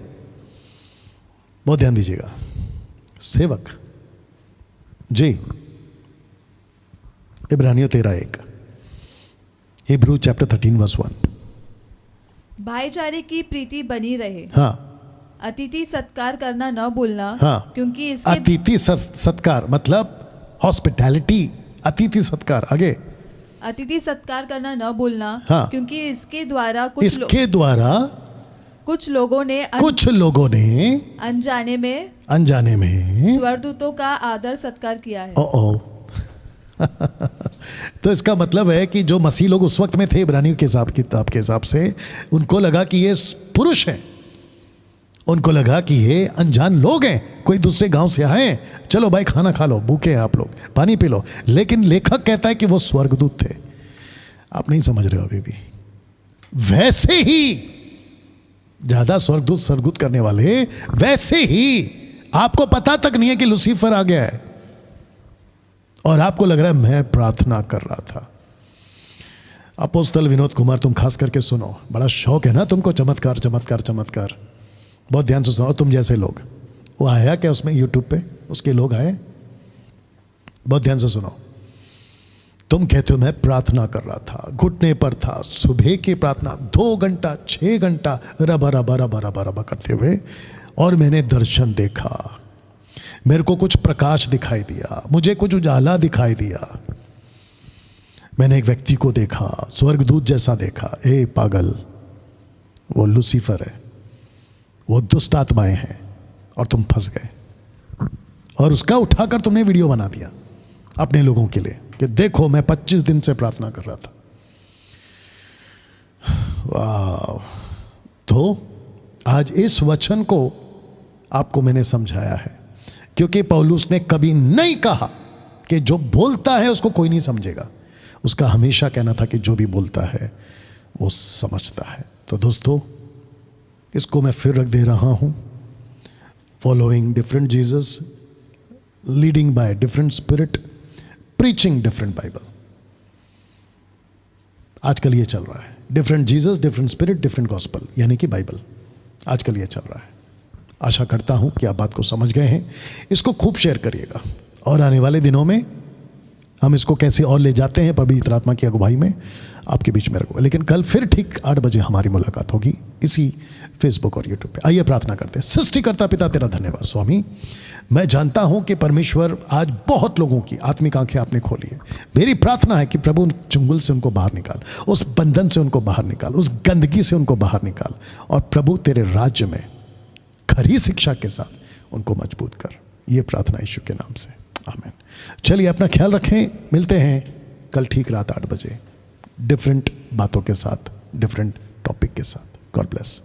बहुत ध्यान दीजिएगा। सेवक जी, इब्रानियों 13:1, हिब्रू चैप्टर 13 वर्स 1। भाईचारे की प्रीति बनी रहे। हाँ, अतिथि सत्कार करना न भूलना। हाँ, क्योंकि इसके अतिथि सत्कार मतलब हॉस्पिटैलिटी, अतिथि सत्कार। आगे, अतिथि सत्कार करना न भूलना। हाँ, क्योंकि इसके द्वारा कुछ लोगों ने अनजाने में स्वर्गदूतों का आदर सत्कार किया है। ओ तो इसका मतलब है कि जो मसीह लोग उस वक्त में थे, इब्रानियों के किताब के हिसाब से, उनको लगा कि ये पुरुष हैं, उनको लगा कि ये अनजान लोग हैं, कोई दूसरे गांव से आए, चलो भाई खाना खा लो, भूखे हैं आप लोग, पानी पी लो। लेकिन लेखक कहता है कि वो स्वर्गदूत थे। आप नहीं समझ रहे हो अभी भी। वैसे ही ज्यादा स्वर्गदूत करने वाले, वैसे ही आपको पता तक नहीं है कि लूसीफर आ गया है, और आपको लग रहा है मैं प्रार्थना कर रहा था। अपोस्तल विनोद कुमार, तुम खास करके सुनो, बड़ा शौक है ना तुमको चमत्कार चमत्कार चमत्कार, बहुत ध्यान से सुनो। तुम जैसे लोग, वो आया क्या उसमें यूट्यूब पे, उसके लोग आए, बहुत ध्यान से सुनो। तुम कहते हो मैं प्रार्थना कर रहा था, घुटने पर था, सुबह की प्रार्थना 2 घंटा 6 घंटा रबा रबा रबा रबा रबा करते हुए, और मैंने दर्शन देखा, मेरे को कुछ प्रकाश दिखाई दिया, मुझे कुछ उजाला दिखाई दिया, मैंने एक व्यक्ति को देखा, स्वर्गदूत जैसा देखा। ए पागल, वो लूसीफर है, वो दुष्ट आत्माएं हैं, और तुम फंस गए। और उसका उठाकर तुमने वीडियो बना दिया अपने लोगों के लिए कि देखो मैं 25 दिन से प्रार्थना कर रहा था। वाह! तो आज इस वचन को आपको मैंने समझाया है, क्योंकि पौलुस ने कभी नहीं कहा कि जो बोलता है उसको कोई नहीं समझेगा। उसका हमेशा कहना था कि जो भी बोलता है वो समझता है। तो दोस्तों, इसको मैं फिर रख दे रहा हूं, following different Jesus, leading by different spirit, preaching different Bible. आजकल ये चल रहा है, different Jesus, different spirit, different gospel, यानी कि बाइबल। आजकल ये चल रहा है। आशा करता हूं कि आप बात को समझ गए हैं। इसको खूब शेयर करिएगा, और आने वाले दिनों में हम इसको कैसे और ले जाते हैं पवित्र आत्मा की अगुवाई में आपके बीच में रखूंगा। लेकिन कल फिर ठीक 8 बजे हमारी मुलाकात होगी इसी फेसबुक और यूट्यूब पे। आइए प्रार्थना करते हैं। सृष्टिकर्ता पिता, तेरा धन्यवाद स्वामी। मैं जानता हूं कि परमेश्वर आज बहुत लोगों की आत्मिक आंखें आपने खोली है। मेरी प्रार्थना है कि प्रभु उन चुंगल से उनको बाहर निकाल, उस बंधन से उनको बाहर निकाल, उस गंदगी से उनको बाहर निकाल, और प्रभु तेरे राज्य में खरी शिक्षा के साथ उनको मजबूत कर। ये प्रार्थना यीशु के नाम से, आमीन। चलिए अपना ख्याल रखें, मिलते हैं कल ठीक रात 8 बजे डिफरेंट बातों के साथ, डिफरेंट टॉपिक के साथ। God bless.